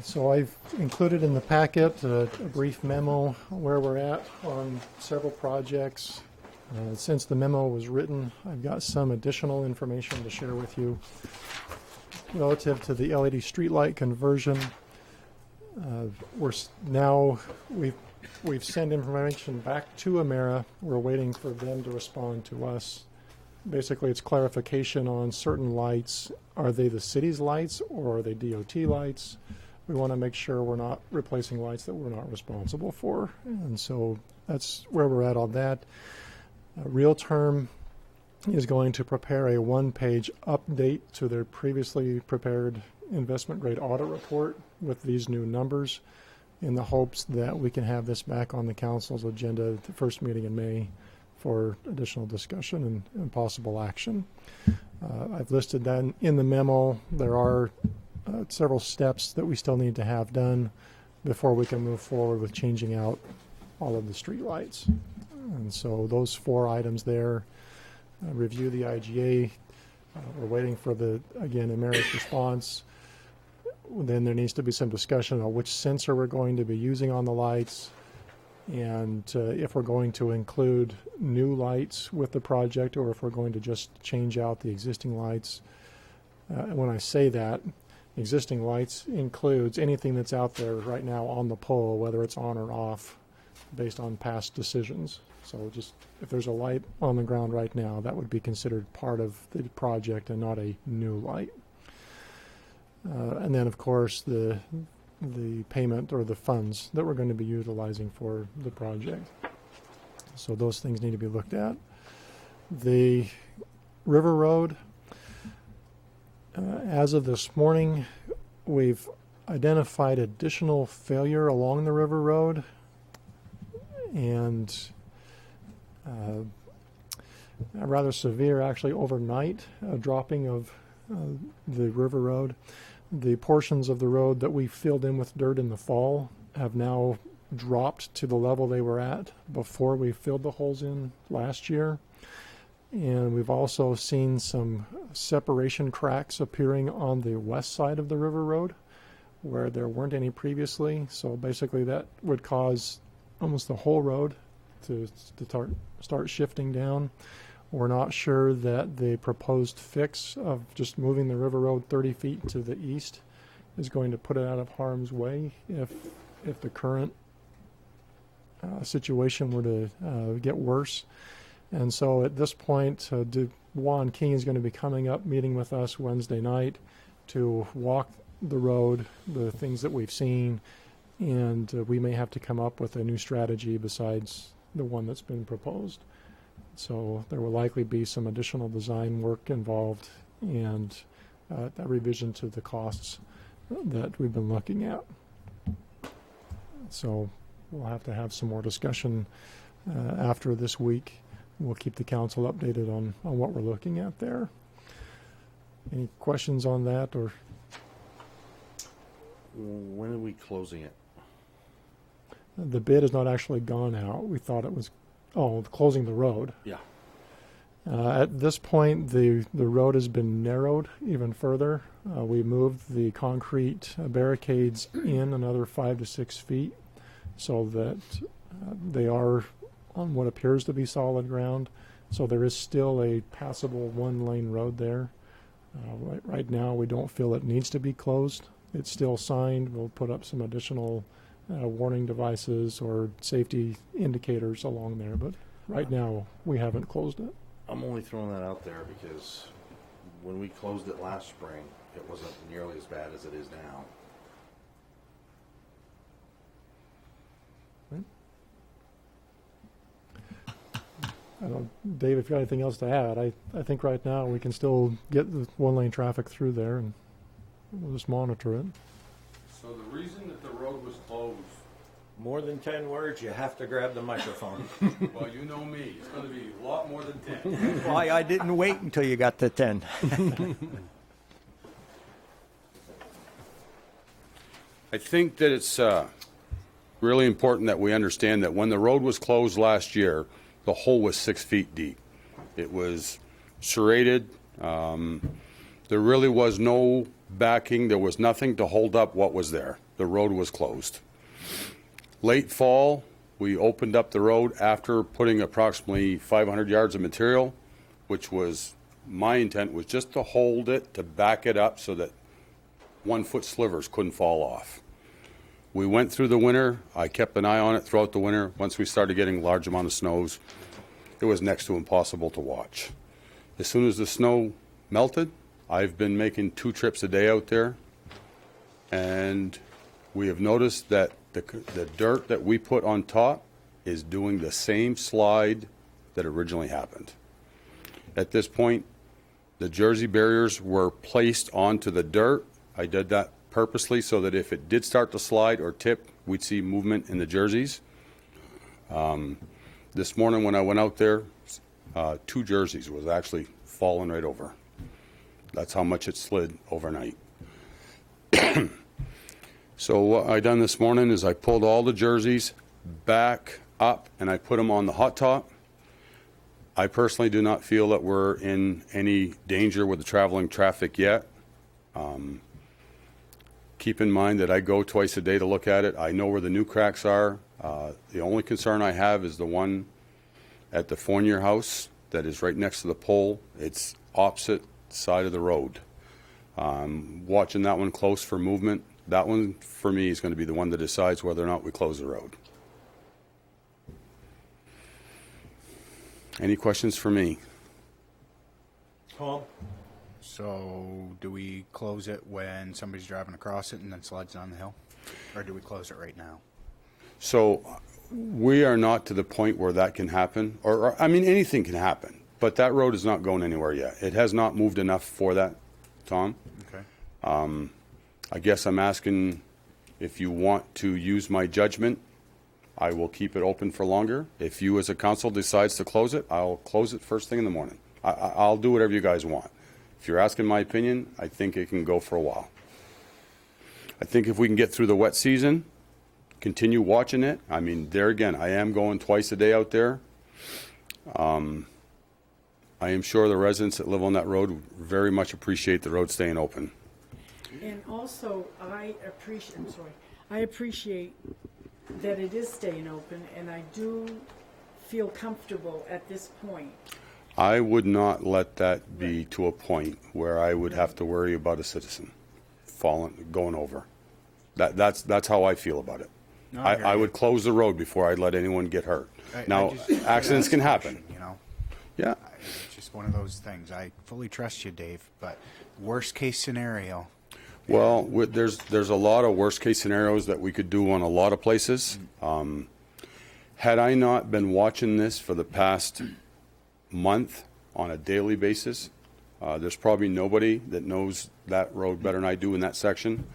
Speaker 3: So I've included in the packet a brief memo where we're at on several projects. Since the memo was written, I've got some additional information to share with you relative to the LED streetlight conversion. We've sent information back to Emera. We're waiting for them to respond to us. Basically, it's clarification on certain lights. Are they the city's lights or are they DOT lights? We want to make sure we're not replacing lights that we're not responsible for. And so that's where we're at on that. Real Term is going to prepare a one-page update to their previously prepared investment grade audit report with these new numbers in the hopes that we can have this back on the council's agenda at the first meeting in May for additional discussion and possible action. I've listed that in the memo. There are several steps that we still need to have done before we can move forward with changing out all of the street lights. And so those 4 items there, review the IGA. We're waiting for Emera's response. Then there needs to be some discussion on which sensor we're going to be using on the lights, and if we're going to include new lights with the project or if we're going to just change out the existing lights. When I say that, existing lights includes anything that's out there right now on the pole, whether it's on or off, based on past decisions. So just if there's a light on the ground right now, that would be considered part of the project and not a new light. And then, of course, the payment or the funds that we're going to be utilizing for the project. So those things need to be looked at. The River Road, as of this morning, we've identified additional failure along the River Road, and a rather severe, actually, overnight dropping of the River Road. The portions of the road that we filled in with dirt in the fall have now dropped to the level they were at before we filled the holes in last year. And we've also seen some separation cracks appearing on the west side of the River Road where there weren't any previously. So basically that would cause almost the whole road to start shifting down. We're not sure that the proposed fix of just moving the River Road 30 feet to the east is going to put it out of harm's way if the current situation were to get worse. And so at this point, Juan King is going to be coming up, meeting with us Wednesday night to walk the road, the things that we've seen, and we may have to come up with a new strategy besides the one that's been proposed. So there will likely be some additional design work involved and a revision to the costs that we've been looking at. So we'll have to have some more discussion after this week. We'll keep the council updated on what we're looking at there. Any questions on that? Or
Speaker 10: when are we closing it?
Speaker 3: the bid has not actually gone out. We thought it was closing the road.
Speaker 10: Yeah.
Speaker 3: At this point, the road has been narrowed even further. We moved the concrete barricades in another 5 to 6 feet so that they are on what appears to be solid ground. So there is still a passable one-lane road there. Right now, we don't feel it needs to be closed. It's still signed. We'll put up some additional warning devices or safety indicators along there, but right now we haven't closed it.
Speaker 10: I'm only throwing that out there because when we closed it last spring, it wasn't nearly as bad as it is now.
Speaker 3: I don't, Dave, if you got anything else to add, I think right now we can still get the one-lane traffic through there, and we'll just monitor it.
Speaker 9: So the reason that the road was closed,
Speaker 7: More than 10 words, you have to grab the microphone.
Speaker 9: well, you know me, it's gonna be a lot more than 10.
Speaker 7: That's why I didn't wait until you got to 10.
Speaker 15: I think that it's really important that we understand that when the road was closed last year, the hole was 6 feet deep. It was serrated. There really was no backing. There was nothing to hold up what was there. The road was closed. Late fall, we opened up the road after putting approximately 500 yards of material, which was, my intent was just to hold it, to back it up so that 1-foot slivers couldn't fall off. We went through the winter. I kept an eye on it throughout the winter. Once we started getting large amount of snows, it was next to impossible to watch. As soon as the snow melted, I've been making 2 trips a day out there, and we have noticed that the dirt that we put on top is doing the same slide that originally happened. At this point, the Jersey barriers were placed onto the dirt. I did that purposely so that if it did start to slide or tip, we'd see movement in the jerseys. This morning when I went out there, 2 jerseys was actually falling right over. That's how much it slid overnight. So what I done this morning is I pulled all the jerseys back up and I put them on the hot top. I personally do not feel that we're in any danger with the traveling traffic yet. Keep in mind that I go twice a day to look at it. I know where the new cracks are. The only concern I have is the one at the Fournier house that is right next to the pole. It's opposite side of the road. Watching that one close for movement. That one, for me, is going to be the one that decides whether or not we close the road. Any questions for me?
Speaker 7: Tom?
Speaker 4: So do we close it when somebody's driving across it and then slides down the hill? Or do we close it right now?
Speaker 15: So we are not to the point where that can happen. Or I mean, anything can happen. But that road is not going anywhere yet. It has not moved enough for that, Tom.
Speaker 4: Okay.
Speaker 15: I guess I'm asking if you want to use my judgment. I will keep it open for longer. If you as a council decides to close it, I'll close it first thing in the morning. I'll do whatever you guys want. If you're asking my opinion, I think it can go for a while. I think if we can get through the wet season, continue watching it. I mean, there again, I am going twice a day out there. I am sure the residents that live on that road very much appreciate the road staying open.
Speaker 13: And also, I appreciate that it is staying open, and I do feel comfortable at this point.
Speaker 15: I would not let that be to a point where I would have to worry about a citizen going over. That's how I feel about it.
Speaker 4: No,
Speaker 15: I would close the road before I'd let anyone get hurt. Now, accidents can happen.
Speaker 4: You know?
Speaker 15: Yeah.
Speaker 4: It's just one of those things. I fully trust you, Dave, but worst case scenario.
Speaker 15: Well, there's a lot of worst case scenarios that we could do on a lot of places. Had I not been watching this for the past month on a daily basis, there's probably nobody that knows that road better than I do in that section.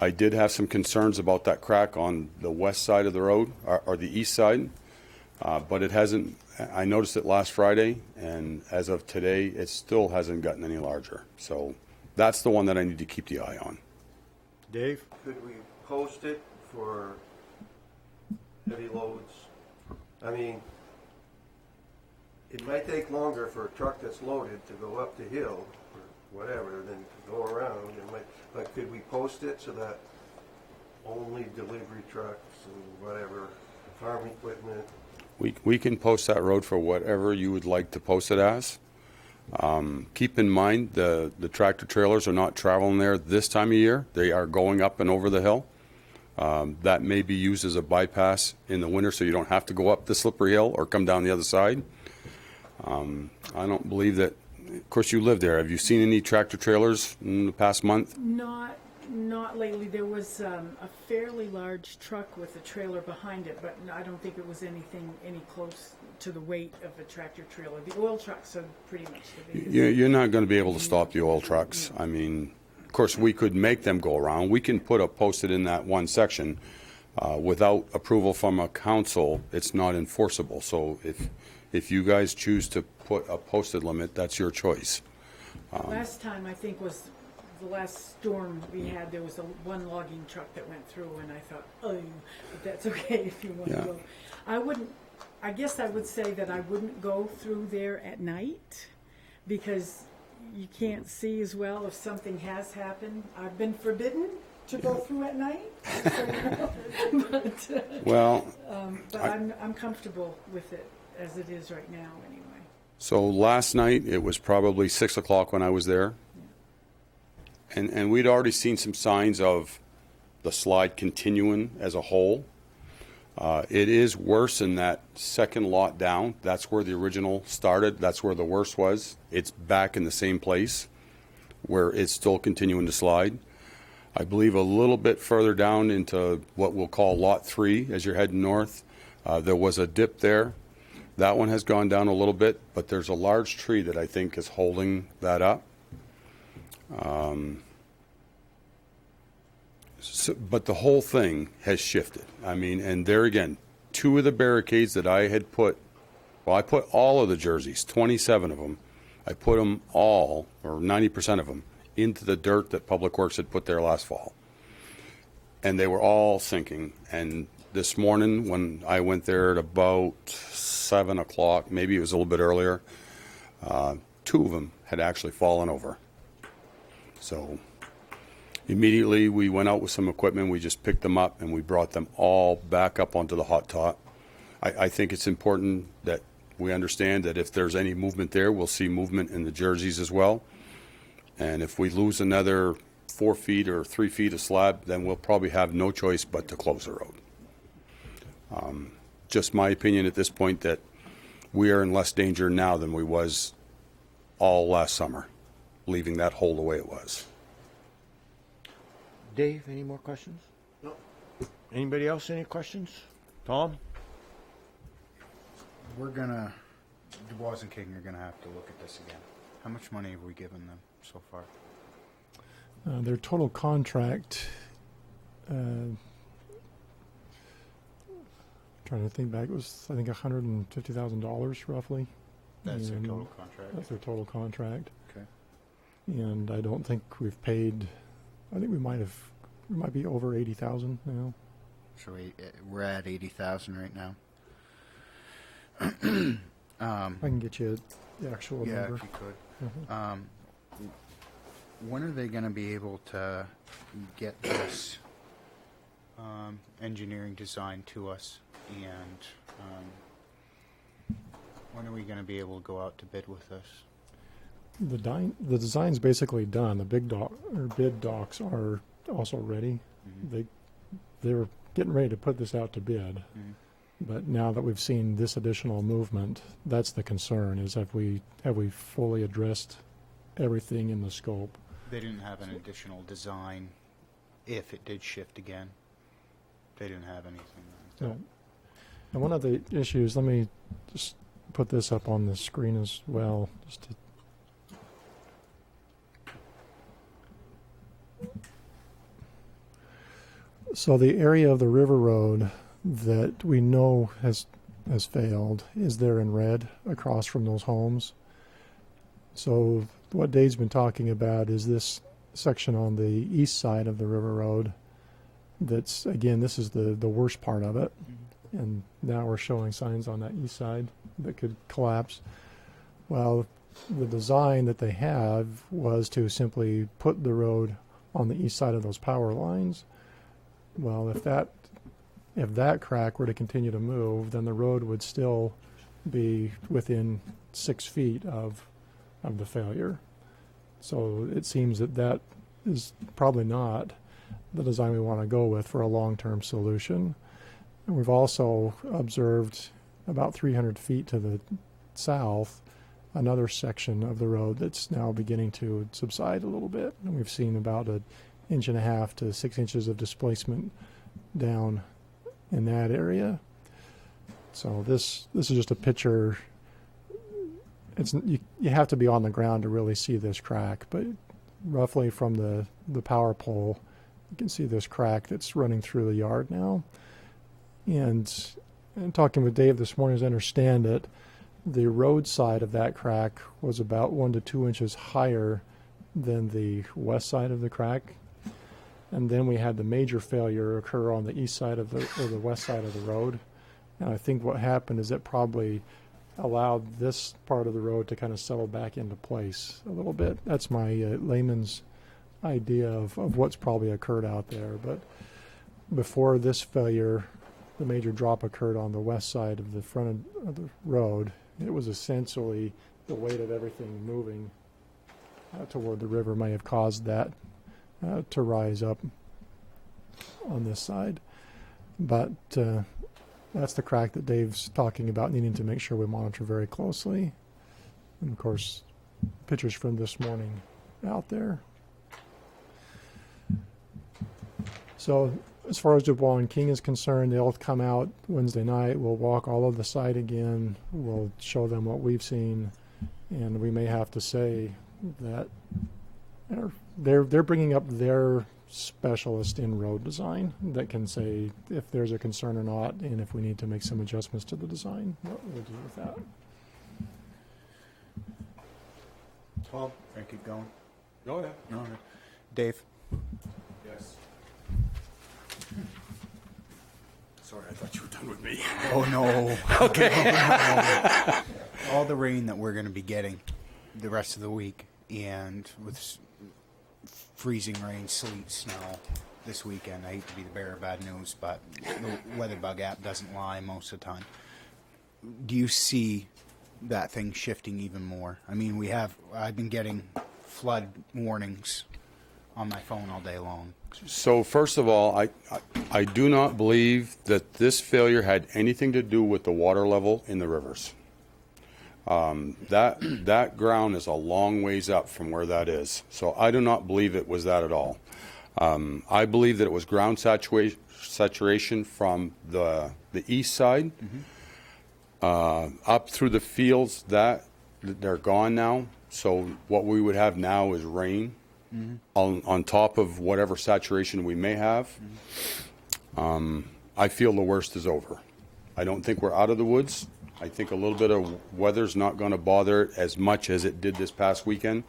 Speaker 15: I did have some concerns about that crack on the west side of the road, or the east side, but it hasn't. I noticed it last Friday, and as of today, it still hasn't gotten any larger. So that's the one that I need to keep the eye on.
Speaker 7: Dave?
Speaker 14: Could we post it for heavy loads? I mean, it might take longer for a truck that's loaded to go up the hill or whatever than to go around. But could we post it so that only delivery trucks and whatever, farm equipment?
Speaker 15: We can post that road for whatever you would like to post it as. Keep in mind, the tractor trailers are not traveling there this time of year. They are going up and over the hill. That may be used as a bypass in the winter so you don't have to go up the slippery hill or come down the other side. I don't believe that, of course, you live there. Have you seen any tractor trailers in the past month?
Speaker 13: Not lately. There was a fairly large truck with a trailer behind it, but I don't think it was any close to the weight of a tractor trailer. The oil trucks are pretty much the biggest.
Speaker 15: You're not going to be able to stop the oil trucks. I mean, of course, we could make them go around. We can put a posted in that one section. Without approval from a council, it's not enforceable. So if you guys choose to put a posted limit, that's your choice.
Speaker 13: Last time, I think, was the last storm we had. There was one logging truck that went through, and I thought, oh, but that's okay if you want to go. I guess I would say that I wouldn't go through there at night because you can't see as well if something has happened. I've been forbidden to go through at night, but I'm comfortable with it as it is right now anyway.
Speaker 15: So last night, it was probably 6 o'clock when I was there. And we'd already seen some signs of the slide continuing as a whole. It is worse in that second lot down. That's where the original started. That's where the worst was. It's back in the same place where it's still continuing to slide. I believe a little bit further down into what we'll call Lot 3 as you're heading north, there was a dip there. That one has gone down a little bit, but there's a large tree that I think is holding that up. But the whole thing has shifted. I mean, and there again, 2 of the barricades that I had put, well, I put all of the jerseys, 27 of them, I put them all, or 90% of them, into the dirt that Public Works had put there last fall. And they were all sinking. And this morning, when I went there at about 7 o'clock, maybe it was a little bit earlier, 2 of them had actually fallen over. So immediately we went out with some equipment, we just picked them up and we brought them all back up onto the hot top. I think it's important that we understand that if there's any movement there, we'll see movement in the jerseys as well. And if we lose another 4 feet or 3 feet of slab, then we'll probably have no choice but to close the road. Just my opinion at this point that we are in less danger now than we was all last summer, leaving that hole the way it was.
Speaker 7: Dave, any more questions? No. Anybody else, any questions? Tom?
Speaker 4: We're gonna, Dubois and King are gonna have to look at this again. How much money have we given them so far?
Speaker 3: Their total contract, trying to think back, it was, I think, $150,000 roughly.
Speaker 4: That's their total contract?
Speaker 3: That's their total contract.
Speaker 4: Okay.
Speaker 3: And I don't think we've paid, I think we might be over 80,000 now.
Speaker 4: So we're at 80,000 right now.
Speaker 3: I can get you the actual number.
Speaker 4: Yeah, if you could. When are they going to be able to get this engineering design to us? And when are we going to be able to go out to bid with this?
Speaker 3: The design's basically done. The bid docs are also ready.
Speaker 4: Mm-hmm.
Speaker 3: They were getting ready to put this out to bid.
Speaker 4: Mm-hmm.
Speaker 3: But now that we've seen this additional movement, that's the concern, is have we fully addressed everything in the scope?
Speaker 4: They didn't have an additional design if it did shift again. They didn't have anything.
Speaker 3: So. And one of the issues, let me just put this up on the screen as well. So the area of the river road that we know has failed is there in red across from those homes. So what Dave's been talking about is this section on the east side of the river road. That's, again, this is the worst part of it. Mm-hmm. And now we're showing signs on that east side that could collapse. Well, the design that they have was to simply put the road on the east side of those power lines. Well, if that crack were to continue to move, then the road would still be within 6 feet of of the failure. So it seems that that is probably not the design we want to go with for a long-term solution. And we've also observed about 300 feet to the south another section of the road that's now beginning to subside a little bit. And we've seen about 1.5 inches to 6 inches of displacement down in that area. So this is just a picture. It's you have to be on the ground to really see this crack, but roughly from the power pole, you can see this crack that's running through the yard now. And talking with Dave this morning, as I understand it, the road side of that crack was about 1 to 2 inches higher than the west side of the crack. And then we had the major failure occur on the east side of the west side of the road. And I think what happened is it probably allowed this part of the road to kind of settle back into place a little bit. That's my layman's idea of what's probably occurred out there. But before this failure, the major drop occurred on the west side of the front of the road. It was essentially the weight of everything moving toward the river may have caused that to rise up on this side. But that's the crack that Dave's talking about needing to make sure we monitor very closely. And of course, pictures from this morning out there. So as far as Dubois and King is concerned, they'll come out Wednesday night. We'll walk all of the site again. We'll show them what we've seen. And we may have to say that they're bringing up their specialist in road design that can say if there's a concern or not, and if we need to make some adjustments to the design, what we'll do with that.
Speaker 4: Tom, I keep going.
Speaker 15: Oh, yeah.
Speaker 4: No, Dave.
Speaker 15: Yes. Sorry, I thought you were done with me.
Speaker 4: Oh, no.
Speaker 15: Okay.
Speaker 4: No. All the rain that we're going to be getting the rest of the week, and with freezing rain, sleet, snow this weekend. I hate to be the bearer of bad news, but the weather bug app doesn't lie most of the time. Do you see that thing shifting even more? I mean, I've been getting flood warnings on my phone all day long.
Speaker 15: So first of all, I do not believe that this failure had anything to do with the water level in the rivers. That ground is a long ways up from where that is. So I do not believe it was that at all. I believe that it was ground saturation from the east side up through the fields. They're gone now. So what we would have now is rain on top of whatever saturation we may have. I feel the worst is over. I don't think we're out of the woods. I think a little bit of weather's not going to bother it as much as it did this past weekend.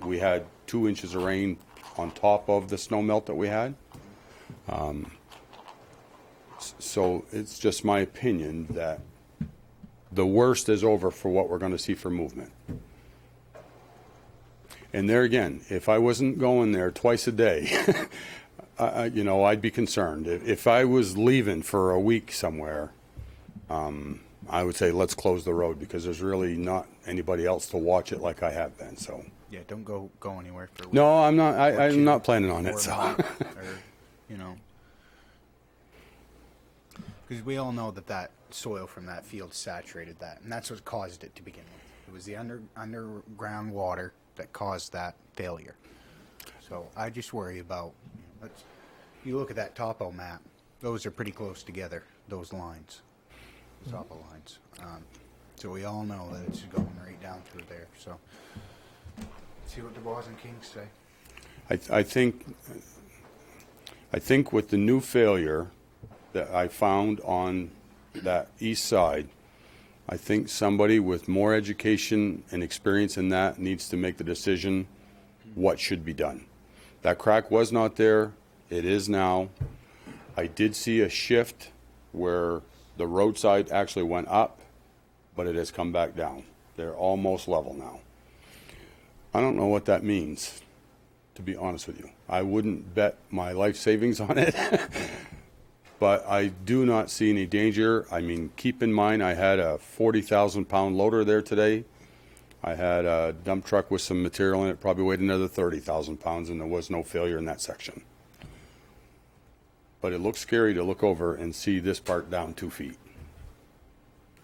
Speaker 15: We had 2 inches of rain on top of the snow melt that we had. So it's just my opinion that the worst is over for what we're going to see for movement. And there again, if I wasn't going there twice a day, I'd be concerned. If I was leaving for a week somewhere, I would say let's close the road because there's really not anybody else to watch it like I have been. So
Speaker 4: yeah, don't go anywhere for a week.
Speaker 15: No, I'm not. I'm not planning on it. So
Speaker 4: because we all know that soil from that field saturated that, and that's what caused it to begin with. It was the underground water that caused that failure. So I just worry about. You look at that topo map; those are pretty close together. Those lines. Topo lines. So we all know that it's going right down through there. So see what Dubois and King say.
Speaker 15: I think with the new failure that I found on that east side, I think somebody with more education and experience in that needs to make the decision what should be done. That crack was not there. It is now. I did see a shift where the roadside actually went up, but it has come back down. They're almost level now. I don't know what that means, to be honest with you. I wouldn't bet my life savings on it, but I do not see any danger. I mean, keep in mind I had a 40,000-pound loader there today. I had a dump truck with some material in it, probably weighed another 30,000 pounds, and there was no failure in that section. But it looks scary to look over and see this part down 2 feet,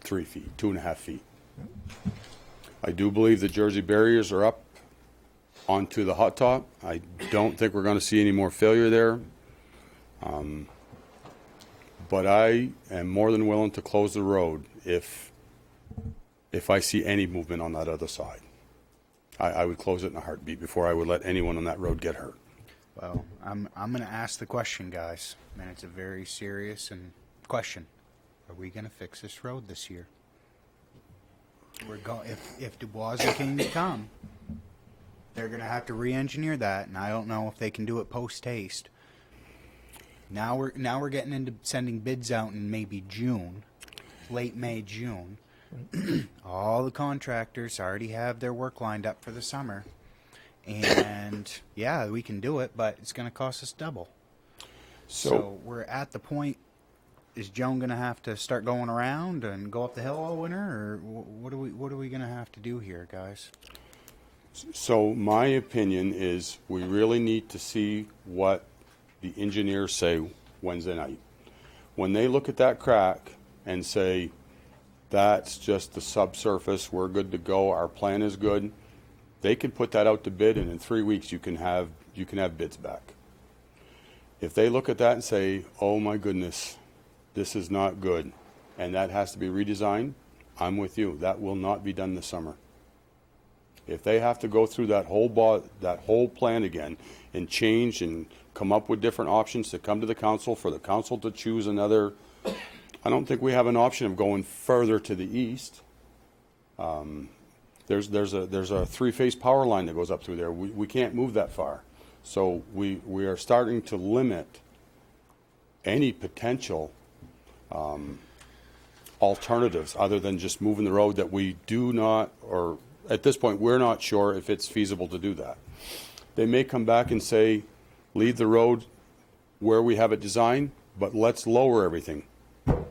Speaker 15: 3 feet, 2.5 feet. I do believe the Jersey barriers are up onto the hot top. I don't think we're going to see any more failure there. But I am more than willing to close the road if I see any movement on that other side. I would close it in a heartbeat before I would let anyone on that road get hurt.
Speaker 4: Well, I'm going to ask the question, guys, and it's a very serious question. Are we going to fix this road this year? If Dubois and King come, they're going to have to re-engineer that, and I don't know if they can do it post-haste. Now we're getting into sending bids out in maybe June, late May, June. All the contractors already have their work lined up for the summer. And yeah, we can do it, but it's going to cost us double. So we're at the point, is Joan going to have to start going around and go up the hill all winter, or what are we going to have to do here, guys?
Speaker 15: So my opinion is we really need to see what the engineers say Wednesday night. When they look at that crack and say, that's just the subsurface, we're good to go, our plan is good, they can put that out to bid, and in 3 weeks you can have bids back. If they look at that and say, oh my goodness, this is not good, and that has to be redesigned, I'm with you. That will not be done this summer. If they have to go through that whole plan again and change and come up with different options to come to the council for the council to choose another, I don't think we have an option of going further to the east. There's a three-phase power line that goes up through there. We can't move that far. So we are starting to limit any potential alternatives other than just moving the road that we do not, or at this point, we're not sure if it's feasible to do that. They may come back and say, leave the road where we have it designed, but let's lower everything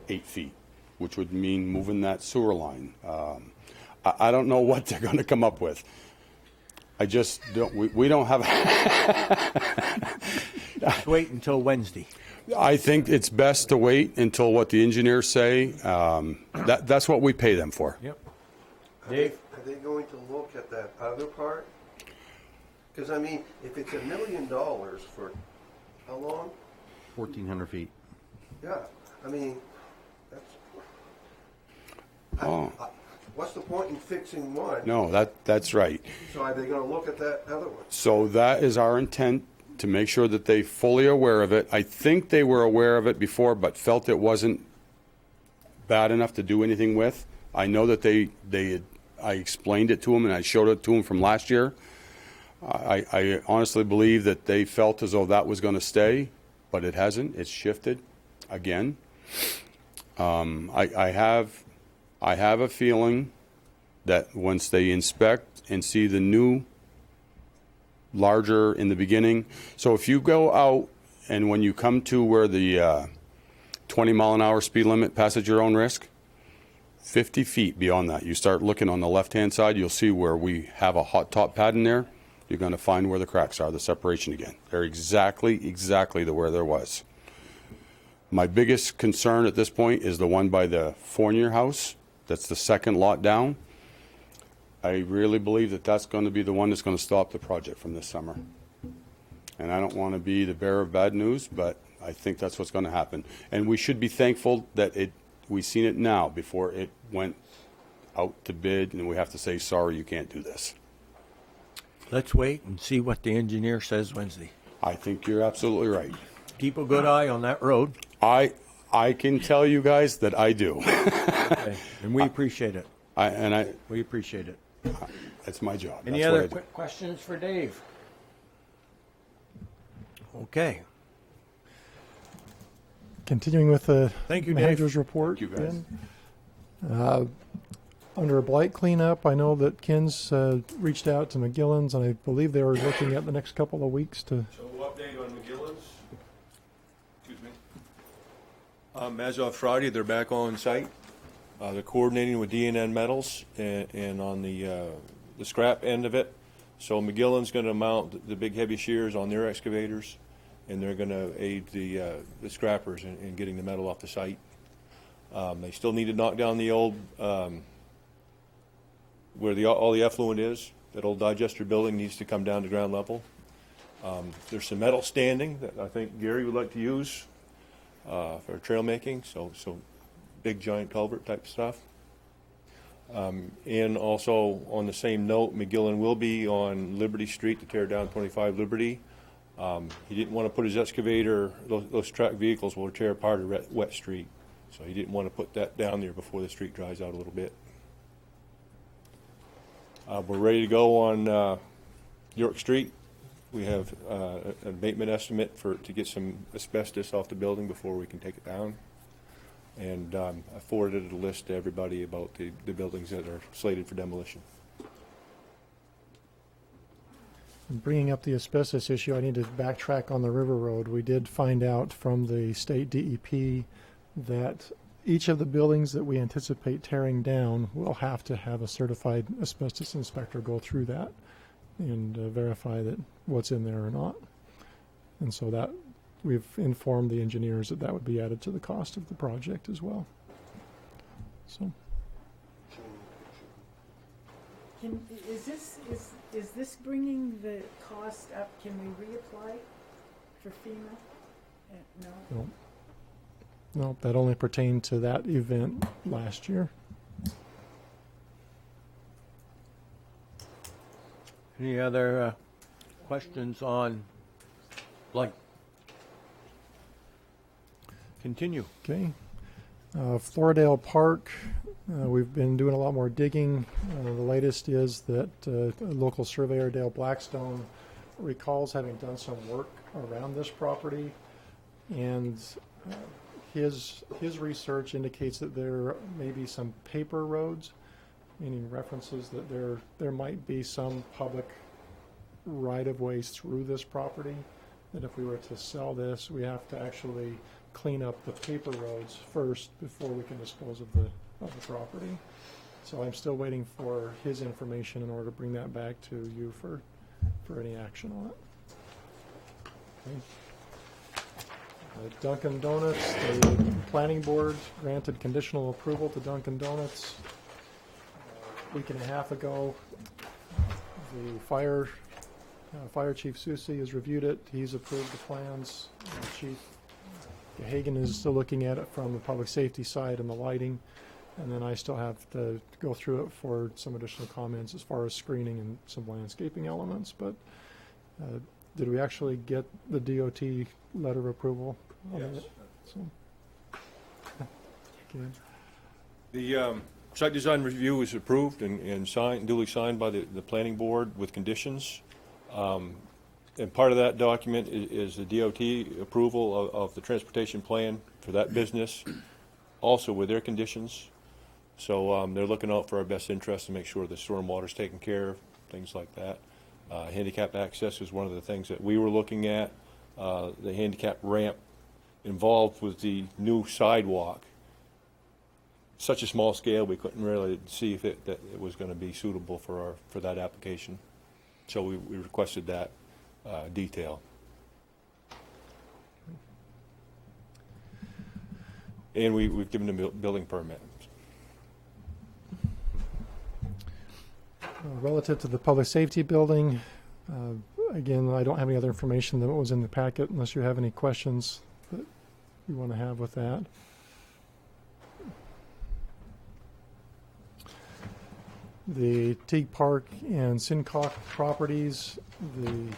Speaker 15: 8 feet, which would mean moving that sewer line. I don't know what they're going to come up with. I just don't, we don't have.
Speaker 7: Let's wait until Wednesday.
Speaker 15: I think it's best to wait until what the engineers say. That's what we pay them for.
Speaker 7: Yep.
Speaker 14: Dave? Are they going to look at that other part? Because, I mean, if it's $1 million for how long?
Speaker 10: 1,400 feet.
Speaker 14: Yeah, I mean, that's... what's the point in fixing one?
Speaker 15: No, that's right.
Speaker 14: So are they going to look at that other one?
Speaker 15: So that is our intent, to make sure that they're fully aware of it. I think they were aware of it before, but felt it wasn't bad enough to do anything with. I know that I explained it to them and I showed it to them from last year. I honestly believe that they felt as though that was going to stay, but it hasn't. It's shifted again. I have a feeling that once they inspect and see the new, larger in the beginning. So if you go out and when you come to where the 20-mile-an-hour speed limit passes your own risk, 50 feet beyond that, you start looking on the left-hand side, you'll see where we have a hot top pad in there. You're going to find where the cracks are, the separation again. They're exactly where there was. My biggest concern at this point is the one by the Fournier house. That's the second lot down. I really believe that that's going to be the one that's going to stop the project from this summer. And I don't want to be the bearer of bad news, but I think that's what's going to happen. And we should be thankful that we seen it now before it went out to bid, and we have to say, sorry, you can't do this.
Speaker 7: Let's wait and see what the engineer says Wednesday.
Speaker 15: I think you're absolutely right.
Speaker 7: Keep a good eye on that road.
Speaker 15: I can tell you guys that I do.
Speaker 7: Okay. And we appreciate it.
Speaker 15: We
Speaker 7: appreciate it.
Speaker 15: That's my job.
Speaker 7: Any
Speaker 15: That's what
Speaker 7: other
Speaker 15: I do.
Speaker 7: quick questions for Dave? Okay.
Speaker 3: Continuing with the
Speaker 7: Thank you, Dave.
Speaker 3: manager's report.
Speaker 15: Thank you, guys.
Speaker 3: Ben. Under blight cleanup, I know that Ken's reached out to McGillen's, and I believe they were looking at the next couple of weeks to.
Speaker 16: So update on McGillen's. Excuse me. As of Friday, they're back on site. They're coordinating with DNN Metals and on the the scrap end of it. So McGillen's going to mount the big heavy shears on their excavators, and they're going to aid the scrappers in getting the metal off the site. They still need to knock down the old, where all the effluent is. That old digester building needs to come down to ground level. There's some metal standing that I think Gary would like to use for trail making, so big giant culvert type stuff. And also on the same note, McGillen will be on Liberty Street to tear down 25 Liberty. He didn't want to put his excavator, those track vehicles will tear apart a wet street. So he didn't want to put that down there before the street dries out a little bit. We're ready to go on York Street. We have an abatement estimate to get some asbestos off the building before we can take it down. And I forwarded a list to everybody about the buildings that are slated for demolition.
Speaker 3: Bringing up the asbestos issue, I need to backtrack on the River Road. We did find out from the state DEP that each of the buildings that we anticipate tearing down will have to have a certified asbestos inspector go through that and verify that what's in there or not. And so that we've informed the engineers that would be added to the cost of the project as well. So.
Speaker 13: Is this bringing the cost up? Can we reapply for FEMA? No.
Speaker 3: No, that only pertained to that event last year.
Speaker 7: Any other questions on Blythe? Continue.
Speaker 3: Okay. Floridale Park, we've been doing a lot more digging. The latest is that local surveyor Dale Blackstone recalls having done some work around this property, and his research indicates that there may be some paper roads, meaning references that there might be some public right-of-ways through this property, that if we were to sell this, we have to actually clean up the paper roads first before we can dispose of the property. So I'm still waiting for his information in order to bring that back to you for any action on it. Okay. Dunkin' Donuts, the planning board granted conditional approval to Dunkin' Donuts a week and a half ago. The fire chief Susi has reviewed it. He's approved the plans. Chief Hagan is still looking at it from the public safety side and the lighting, and then I still have to go through it for some additional comments as far as screening and some landscaping elements. But did we actually get the DOT letter of approval on it? So. Good.
Speaker 16: The site design review is approved and signed, duly signed by the planning board with conditions. And part of that document is the DOT approval of the transportation plan for that business, also with their conditions. So they're looking out for our best interest to make sure the storm water's taken care of, things like that. Handicap access is one of the things that we were looking at. The handicap ramp involved with the new sidewalk. Such a small scale, we couldn't really see if it was going to be suitable for that application. So we requested that detail. And we've given them a building permit.
Speaker 3: Relative to the public safety building, again, I don't have any other information than what was in the packet unless you have any questions that you want to have with that. The Teague Park and Sincock properties, the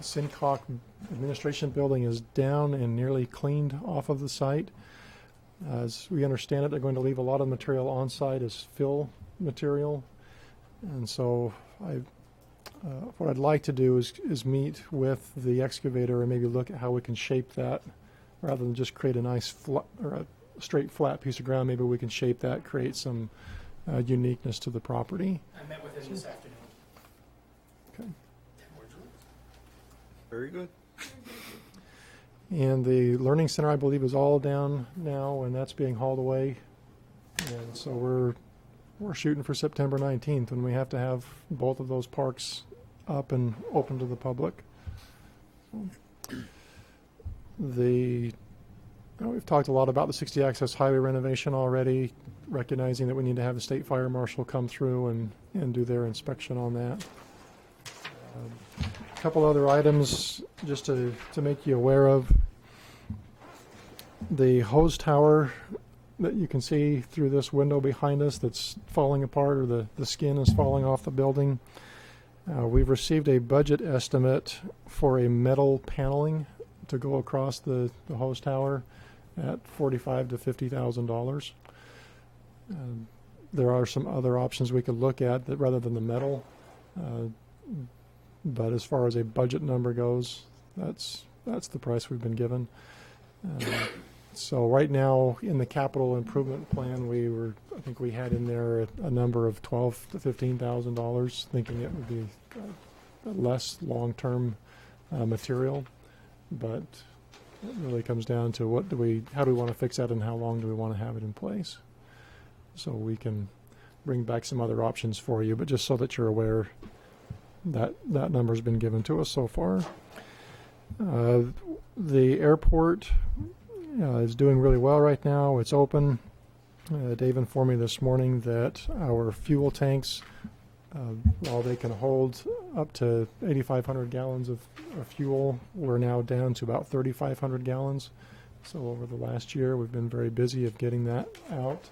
Speaker 3: Sincock administration building is down and nearly cleaned off of the site. As we understand it, they're going to leave a lot of material on site as fill material. And so what I'd like to do is meet with the excavator and maybe look at how we can shape that rather than just create a nice flat or a straight flat piece of ground. Maybe we can shape that, create some uniqueness to the property.
Speaker 17: I met with him this afternoon.
Speaker 3: Okay.
Speaker 16: Very good.
Speaker 3: And the Learning Center, I believe, is all down now, and that's being hauled away. And so we're we're shooting for September 19th when we have to have both of those parks up and open to the public. We've talked a lot about the 60 Access Highway renovation already, recognizing that we need to have the state fire marshal come through and do their inspection on that. A couple other items just to make you aware of. The hose tower that you can see through this window behind us that's falling apart, or the skin is falling off the building. We've received a budget estimate for a metal paneling to go across the hose tower at $45,000 to $50,000. There are some other options we could look at that rather than the metal, but as far as a budget number goes, that's the price we've been given. So right now in the capital improvement plan, I think we had in there a number of $12,000 to $15,000, thinking it would be less long-term material, but it really comes down to how do we want to fix that and how long do we want to have it in place. So we can bring back some other options for you, but just so that you're aware that number's been given to us so far. The airport is doing really well right now. It's open. Dave informed me this morning that our fuel tanks, while they can hold up to 8,500 gallons of fuel, we're now down to about 3,500 gallons. So over the last year, we've been very busy of getting that out,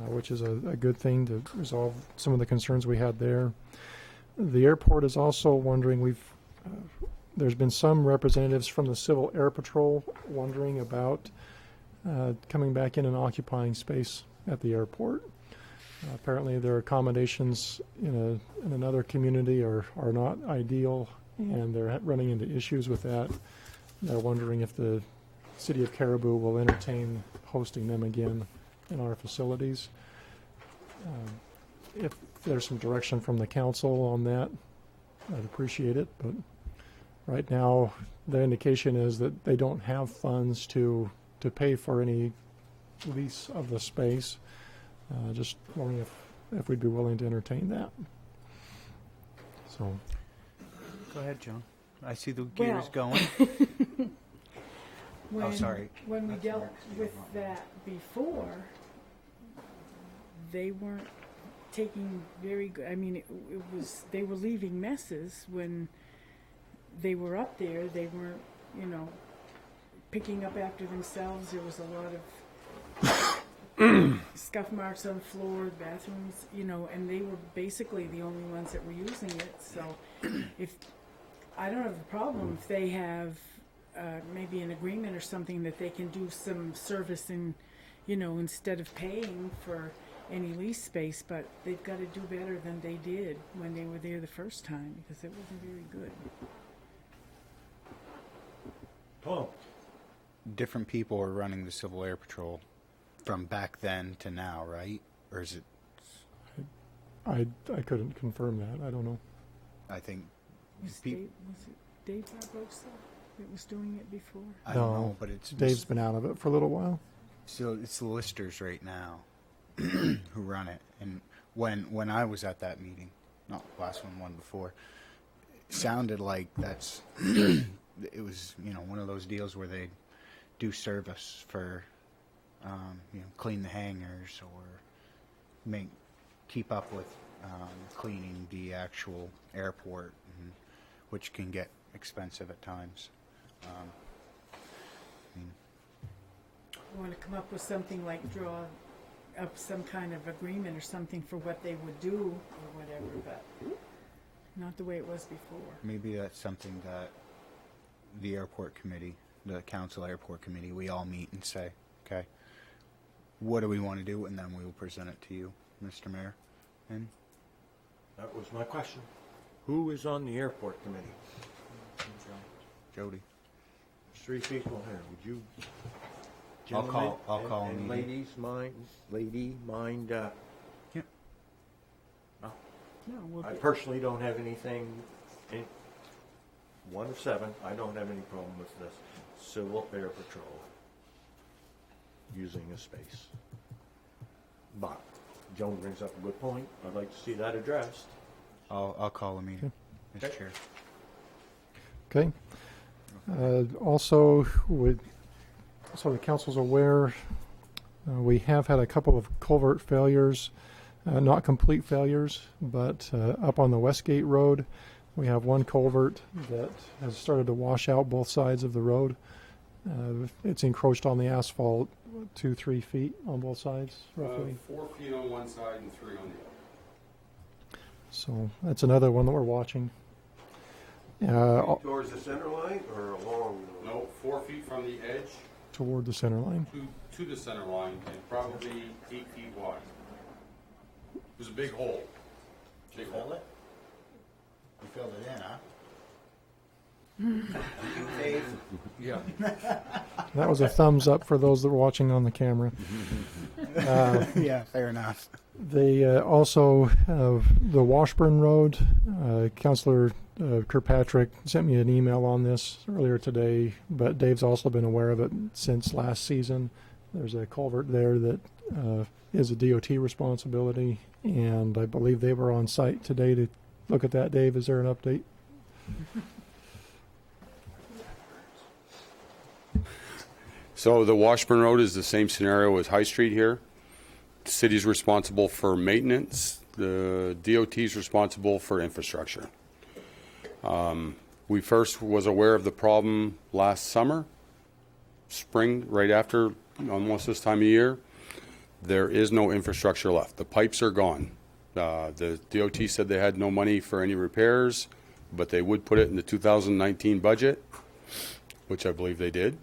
Speaker 3: which is a good thing to resolve some of the concerns we had there. The airport is also wondering, there's been some representatives from the Civil Air Patrol wondering about coming back in and occupying space at the airport. Apparently their accommodations in another community are not ideal, and they're running into issues with that. They're wondering if the city of Caribou will entertain hosting them again in our facilities. If there's some direction from the council on that, I'd appreciate it, but right now the indication is that they don't have funds to pay for any lease of the space. Just wondering if we'd be willing to entertain that. So,
Speaker 4: Go ahead, John. I see the gears going. Sorry.
Speaker 13: When we dealt with that before, they weren't taking very good. I mean, it was they were leaving messes when they were up there. They weren't, picking up after themselves. There was a lot of scuff marks on the floor, bathrooms, and they were basically the only ones that were using it. So, if I don't have a problem if they have maybe an agreement or something that they can do some service in, instead of paying for any lease space, but they've got to do better than they did when they were there the first time, because it wasn't very good.
Speaker 16: Tom?
Speaker 4: Different people are running the Civil Air Patrol from back then to now, right? Or is it?
Speaker 3: I couldn't confirm that. I don't know.
Speaker 4: I think.
Speaker 13: Was it Dave Barbosa that was doing it before?
Speaker 4: I don't know, but
Speaker 3: Dave's been out of it for a little while.
Speaker 4: So it's the listers right now who run it. And when I was at that meeting, not the last one before, it sounded like that's it was one of those deals where they do service for clean the hangars or keep up with cleaning the actual airport, which can get expensive at times.
Speaker 13: I want to come up with something like draw up some kind of agreement or something for what they would do or whatever, but not the way it was before.
Speaker 4: Maybe that's something that the airport committee, the council airport committee, we all meet and say, okay, what do we want to do? And then we will present it to you, Mr. Mayor. And
Speaker 16: That was my question. Who is on the airport committee?
Speaker 4: Jody.
Speaker 16: There's 3 people here. Would you,
Speaker 4: I'll
Speaker 16: gentlemen
Speaker 4: call a
Speaker 16: and
Speaker 4: meeting.
Speaker 16: lady mind?
Speaker 4: Yeah.
Speaker 16: No.
Speaker 13: No,
Speaker 16: I personally don't have anything. One of 7. I don't have any problem with this Civil Air Patrol using a space. But Joan brings up a good point. I'd like to see that addressed.
Speaker 4: I'll call a meeting, Mr. Chair.
Speaker 3: Okay. Also, so the council's aware, we have had a couple of culvert failures, not complete failures, but up on the Westgate Road, we have one culvert that has started to wash out both sides of the road. It's encroached on the asphalt 2-3 feet on both sides, roughly.
Speaker 15: 4 feet on one side and 3 on the other.
Speaker 3: So that's another one that we're watching.
Speaker 14: Towards the center line or along?
Speaker 15: No, 4 feet from the edge
Speaker 3: Toward the center line.
Speaker 15: to the center line and probably 8 feet wide. It was a big hole. Big hole.
Speaker 4: You filled it in, huh?
Speaker 15: Yeah.
Speaker 3: That was a thumbs up for those that were watching on the camera.
Speaker 4: Yeah, fair enough.
Speaker 3: They also, the Washburn Road, Councilor Kirkpatrick sent me an email on this earlier today, but Dave's also been aware of it since last season. There's a culvert there that is a DOT responsibility, and I believe they were on site today to look at that. Dave, is there an update?
Speaker 15: So the Washburn Road is the same scenario as High Street here. The city's responsible for maintenance. The DOT is responsible for infrastructure. We first was aware of the problem last summer, spring, right after almost this time of year. There is no infrastructure left. The pipes are gone. The DOT said they had no money for any repairs, but they would put it in the 2019 budget, which I believe they did.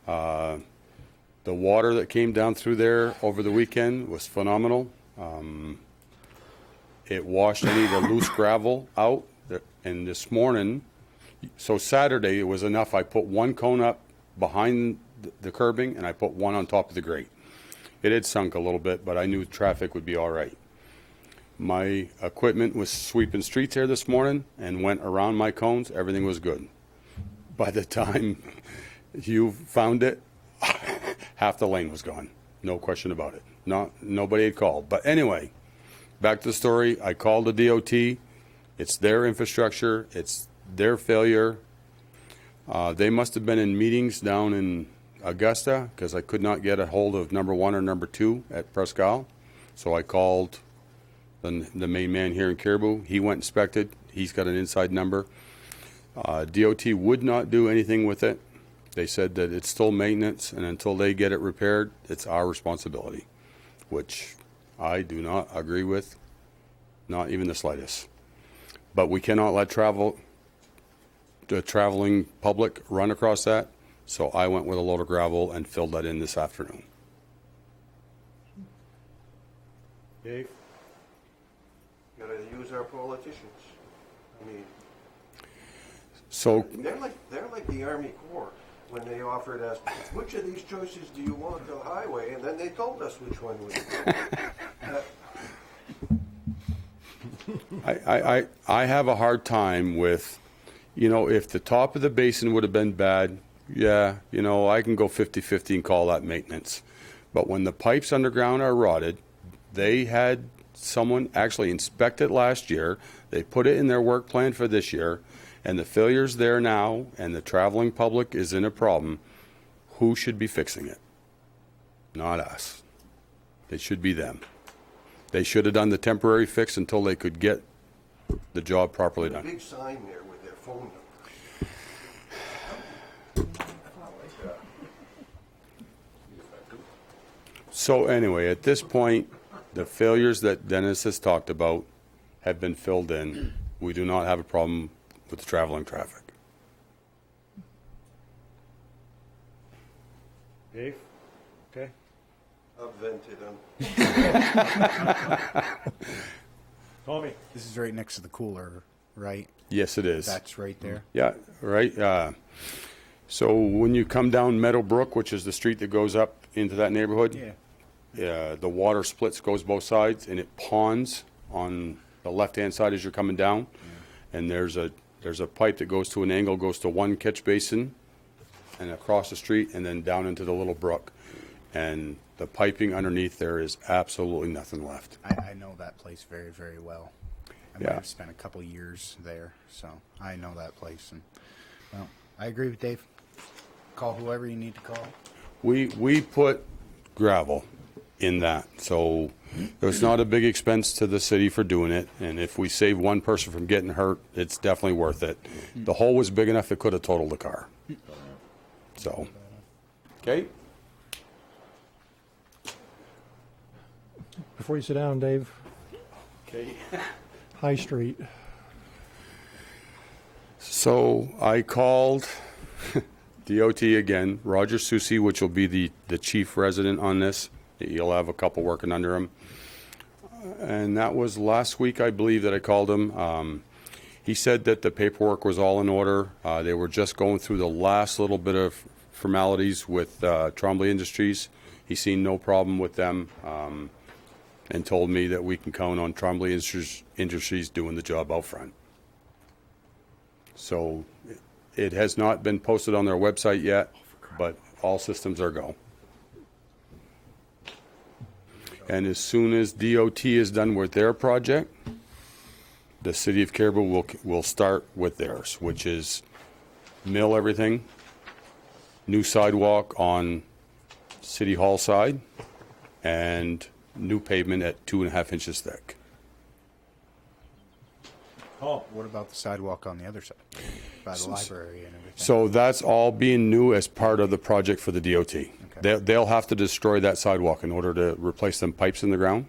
Speaker 15: The water that came down through there over the weekend was phenomenal. It washed any of the loose gravel out. And this morning, so Saturday, it was enough. I put one cone up behind the curbing, and I put one on top of the grate. It had sunk a little bit, but I knew traffic would be all right. My equipment was sweeping streets here this morning and went around my cones. Everything was good. By the time you found it, half the lane was gone. No question about it. Nobody had called. But anyway, back to the story. I called the DOT. It's their infrastructure. It's their failure. They must have been in meetings down in Augusta because I could not get a hold of number 1 or number 2 at Presque Isle. So I called the main man here in Caribou. He went inspected. He's got an inside number. DOT would not do anything with it. They said that it's still maintenance, and until they get it repaired, it's our responsibility, which I do not agree with, not even the slightest. But we cannot let the traveling public run across that, so I went with a load of gravel and filled that in this afternoon.
Speaker 14: Dave? Gotta use our politicians. I mean,
Speaker 15: So
Speaker 14: they're like the Army Corps when they offered us, which of these choices do you want the highway? And then they told us which one was.
Speaker 15: I have a hard time with, if the top of the basin would have been bad, yeah, I can go 50-50 and call that maintenance. But when the pipes underground are rotted, they had someone actually inspect it last year. They put it in their work plan for this year, and the failure's there now, and the traveling public is in a problem. Who should be fixing it? Not us. It should be them. They should have done the temporary fix until they could get the job properly
Speaker 14: A
Speaker 15: done.
Speaker 14: big sign there with their phone number.
Speaker 15: So anyway, at this point, the failures that Dennis has talked about have been filled in. We do not have a problem with the traveling traffic.
Speaker 16: Dave? Okay.
Speaker 14: I've vented them.
Speaker 16: Tommy?
Speaker 4: This is right next to the cooler, right?
Speaker 15: Yes, it is.
Speaker 4: That's right there.
Speaker 15: Yeah, right. So when you come down Meadowbrook, which is the street that goes up into that neighborhood, the water splits, goes both sides, and it ponds on the left-hand side as you're coming down. And there's a pipe that goes to an angle, goes to one catch basin, and across the street, and then down into the little brook. and the piping underneath there is absolutely nothing left.
Speaker 4: I know that place very, very well. I might
Speaker 15: Yeah.
Speaker 4: have spent a couple years there, so I know that place. And well, I agree with Dave. Call whoever you need to call.
Speaker 15: We put gravel in that, so it was not a big expense to the city for doing it, and if we save one person from getting hurt, it's definitely worth it. The hole was big enough it could have totaled the car. So, okay.
Speaker 3: Before you sit down, Dave,
Speaker 15: Okay.
Speaker 3: High Street.
Speaker 15: So I called DOT again, Roger Susi, which will be the chief resident on this. He'll have a couple working under him. And that was last week, I believe, that I called him. He said that the paperwork was all in order. They were just going through the last little bit of formalities with Trombley Industries. He's seen no problem with them, and told me that we can count on Trombley Industries doing the job out front. So it has not been posted on their website yet, but all systems are go. And as soon as DOT is done with their project, the city of Caribou will start with theirs, which is mill everything, new sidewalk on City Hall side, and new pavement at 2.5 inches thick.
Speaker 4: What about the sidewalk on the other side, by the library and everything?
Speaker 15: So that's all being new as part of the project for the DOT. They'll have to destroy that sidewalk in order to replace them pipes in the ground.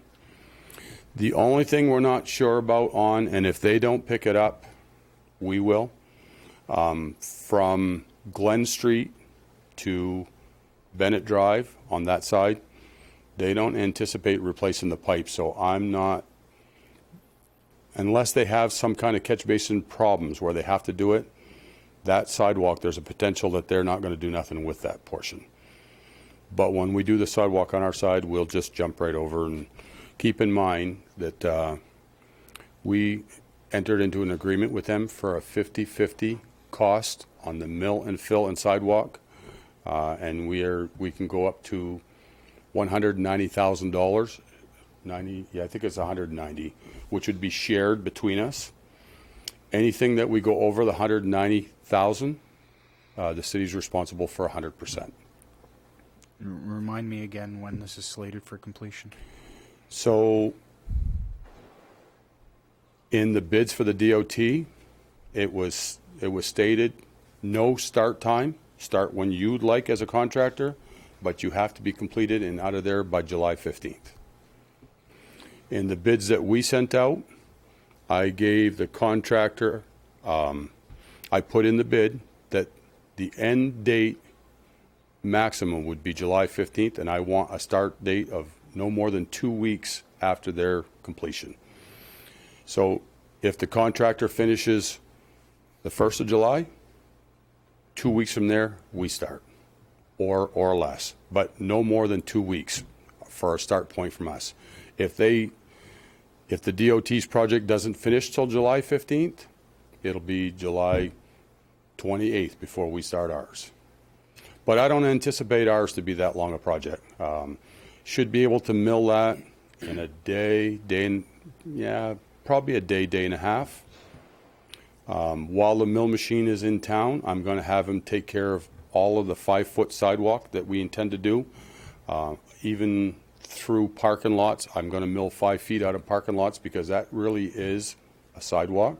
Speaker 15: The only thing we're not sure about on, and if they don't pick it up, we will, from Glen Street to Bennett Drive on that side, they don't anticipate replacing the pipe, so I'm not, unless they have some kind of catch basin problems where they have to do it, that sidewalk, there's a potential that they're not going to do nothing with that portion. But when we do the sidewalk on our side, we'll just jump right over. And keep in mind that we entered into an agreement with them for a 50-50 cost on the mill and fill and sidewalk, and we can go up to $190,000. I think it's 190, which would be shared between us. Anything that we go over the 190,000, the city's responsible for 100%.
Speaker 4: Remind me again when this is slated for completion.
Speaker 15: So, in the bids for the DOT, it was stated no start time. Start when you'd like as a contractor, but you have to be completed and out of there by July 15th. In the bids that we sent out, I gave the contractor, I put in the bid that the end date maximum would be July 15th, and I want a start date of no more than 2 weeks after their completion. So if the contractor finishes the 1st of July, 2 weeks from there, we start, or less, but no more than 2 weeks for a start point from us. If the DOT's project doesn't finish till July 15th, it'll be July 28th before we start ours. But I don't anticipate ours to be that long a project. Should be able to mill that in a probably a day and a half. While the mill machine is in town, I'm going to have him take care of all of the 5-foot sidewalk that we intend to do. Even through parking lots, I'm going to mill 5 feet out of parking lots because that really is a sidewalk.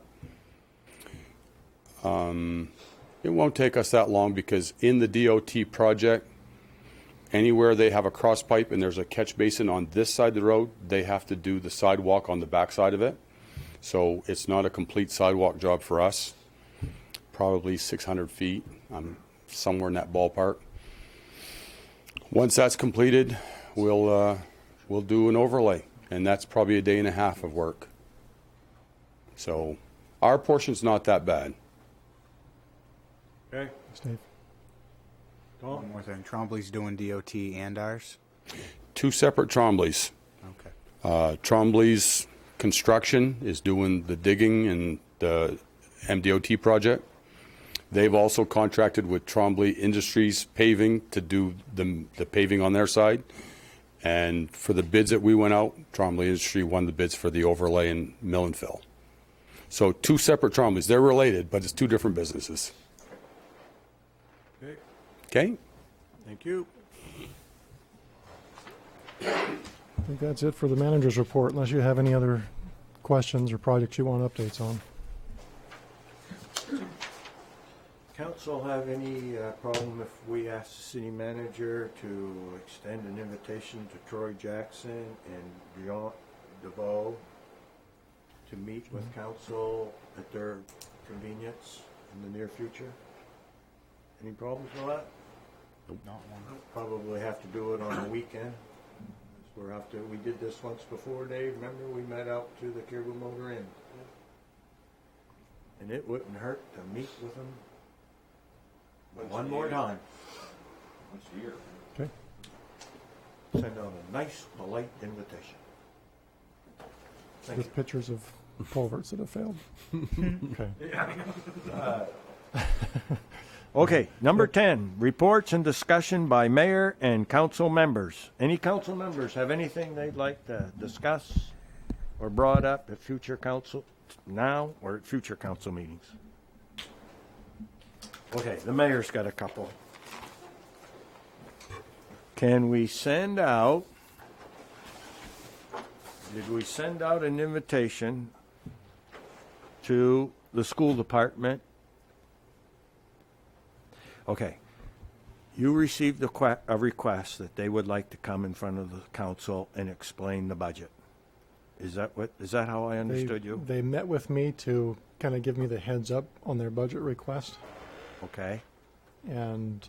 Speaker 15: It won't take us that long because in the DOT project, anywhere they have a cross pipe and there's a catch basin on this side of the road, they have to do the sidewalk on the back side of it. So it's not a complete sidewalk job for us. Probably 600 feet, somewhere in that ballpark. Once that's completed, we'll do an overlay, and that's probably a day and a half of work. So our portion's not that bad.
Speaker 16: Okay.
Speaker 3: Steve.
Speaker 4: One more thing. Trombley's doing DOT and ours?
Speaker 15: 2 separate Trombleys.
Speaker 4: Okay.
Speaker 15: Trombley's construction is doing the digging and the MDOT project. They've also contracted with Trombley Industries Paving to do the paving on their side. And for the bids that we went out, Trombley Industry won the bids for the overlay and mill and fill. So two separate Trombleys. They're related, but it's two different businesses.
Speaker 7: Okay.
Speaker 15: Okay?
Speaker 7: Thank you.
Speaker 3: I think that's it for the manager's report, unless you have any other questions or projects you want updates on.
Speaker 7: Council have any problem if we ask the city manager to extend an invitation to Troy Jackson and Beyond DeVoe to meet with council at their convenience in the near future? Any problems with that?
Speaker 4: Not one.
Speaker 7: Probably have to do it on a weekend. We did this once before, Dave. Remember, we met out to the Caribou Motor Inn. And it wouldn't hurt to meet with them one more time.
Speaker 9: Once a year.
Speaker 3: Okay.
Speaker 7: Send out a nice, polite invitation. Thank
Speaker 3: With pictures of culverts that have failed. Okay.
Speaker 7: you. Okay, number 10, reports and discussion by mayor and council members. Any council members have anything they'd like to discuss or brought up at future council, now or at future council meetings? Okay, the mayor's got a couple. Can we send out, did we send out an invitation to the school department? Okay. You received a request that they would like to come in front of the council and explain the budget. Is that how I understood you?
Speaker 3: They met with me to kind of give me the heads up on their budget request.
Speaker 7: Okay.
Speaker 3: And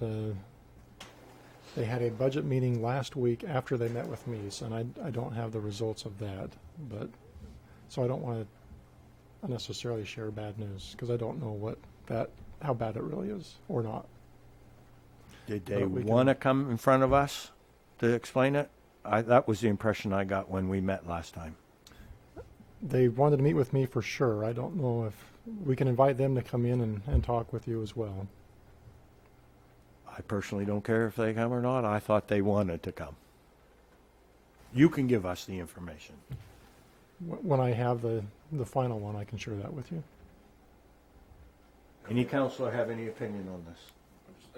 Speaker 3: they had a budget meeting last week after they met with me, so and I don't have the results of that. But so I don't want to unnecessarily share bad news because I don't know how bad it really is or not.
Speaker 7: Did they want to come in front of us to explain it? That was the impression I got when we met last time.
Speaker 3: They wanted to meet with me for sure. I don't know if we can invite them to come in and talk with you as well.
Speaker 7: I personally don't care if they come or not. I thought they wanted to come. You can give us the information.
Speaker 3: When I have the final one, I can share that with you.
Speaker 7: Any counselor have any opinion on this?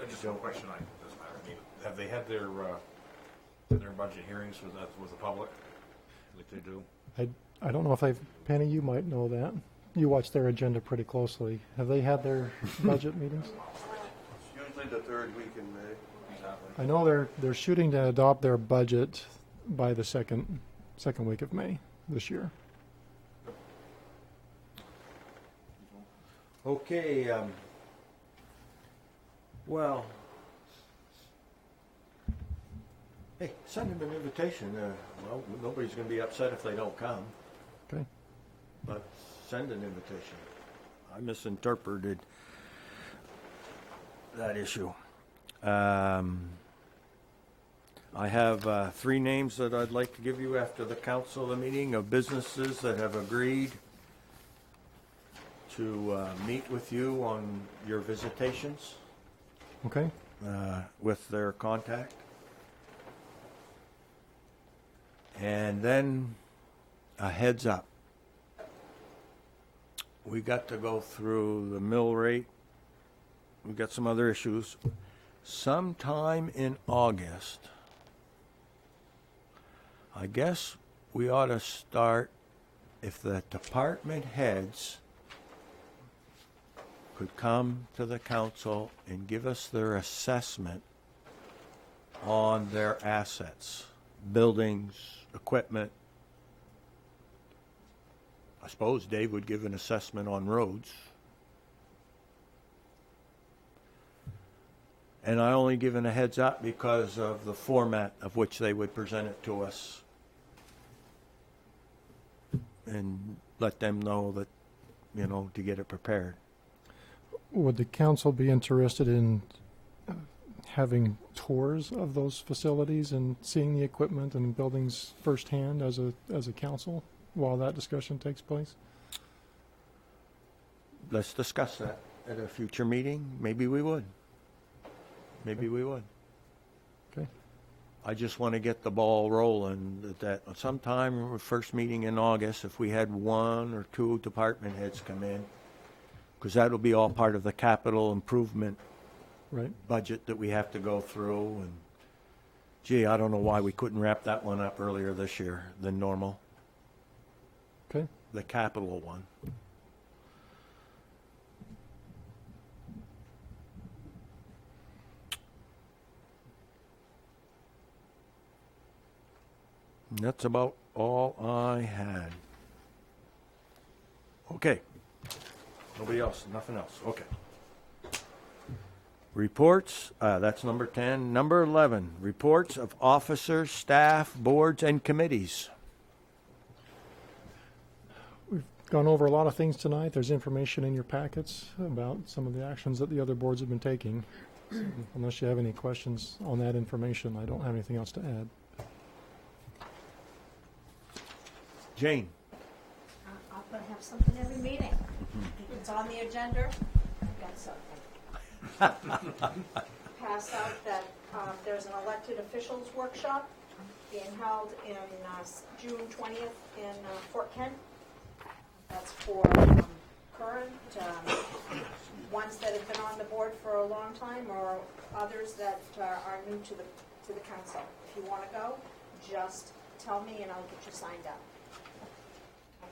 Speaker 9: Just a question. Doesn't matter. I mean, have they had their budget hearings with the public, like they do?
Speaker 3: I don't know if they've, Penny, you might know that. You watch their agenda pretty closely. Have they had their budget meetings?
Speaker 14: It's usually the third week in May.
Speaker 9: Exactly.
Speaker 3: I know they're shooting to adopt their budget by the second week of May this year.
Speaker 7: Okay, well, hey, send them an invitation. Well, nobody's going to be upset if they don't come,
Speaker 3: Okay.
Speaker 7: but send an invitation. I misinterpreted that issue. I have 3 names that I'd like to give you after the council meeting of businesses that have agreed to meet with you on your visitations
Speaker 3: Okay.
Speaker 7: with their contact. And then a heads up. We got to go through the mill rate. We've got some other issues. Sometime in August, I guess we ought to start, if the department heads could come to the council and give us their assessment on their assets, buildings, equipment. I suppose Dave would give an assessment on roads. And I only given a heads up because of the format of which they would present it to us. And let them know that, to get it prepared.
Speaker 3: Would the council be interested in having tours of those facilities and seeing the equipment and buildings firsthand as a council while that discussion takes place?
Speaker 7: Let's discuss that. at a future meeting, maybe we would. Maybe we would.
Speaker 3: Okay.
Speaker 7: I just want to get the ball rolling that sometime first meeting in August, if we had 1 or 2 department heads come in, because that'll be all part of the capital improvement
Speaker 3: Right.
Speaker 7: budget that we have to go through. And gee, I don't know why we couldn't wrap that one up earlier this year than normal,
Speaker 3: Okay.
Speaker 7: the capital one. And that's about all I had. Okay. Nobody else, nothing else. Okay. Reports, that's number 10. Number 11, reports of officers, staff, boards, and committees.
Speaker 3: We've gone over a lot of things tonight. There's information in your packets about some of the actions that the other boards have been taking. So unless you have any questions on that information, I don't have anything else to add.
Speaker 7: Jane.
Speaker 5: I'm gonna have something every meeting. If it's on the agenda, I've got something. Pass out that there's an elected officials workshop being held in June 20th in Fort Kent. That's for current ones that have been on the board for a long time, or others that are new to the council. If you want to go, just tell me and I'll get you signed up.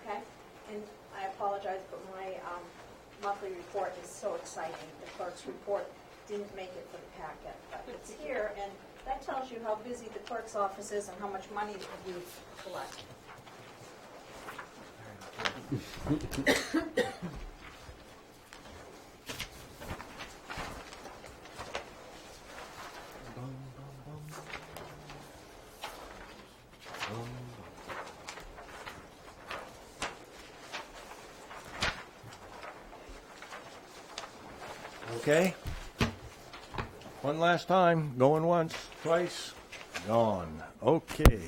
Speaker 5: Okay? And I apologize, but my monthly report is so exciting. The clerk's report didn't make it for the packet, but it's here, and that tells you how busy the clerk's office is and how much money you collect.
Speaker 7: Okay. One last time, going once, twice, gone. Okay.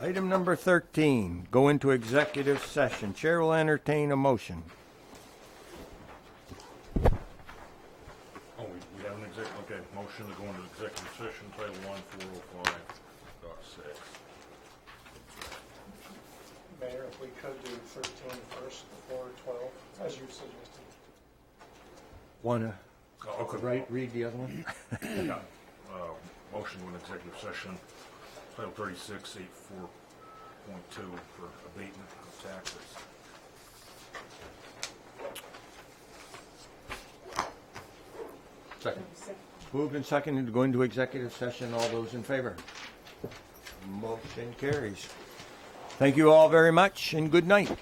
Speaker 7: Item number 13, go into executive session. Chair will entertain a motion.
Speaker 9: Oh, we have an okay, motion to go into executive session, Title 1, 405.6.
Speaker 3: Mayor, if we could do 13 first before 12, as you suggested.
Speaker 7: Want
Speaker 9: Oh, okay.
Speaker 7: to read the other one?
Speaker 9: Yeah. Motion to go into executive session, Title 36, 84.2 for abatement of taxes.
Speaker 7: Second. Moved and seconded to go into executive session. All those in favor? Motion carries. Thank you all very much and good night.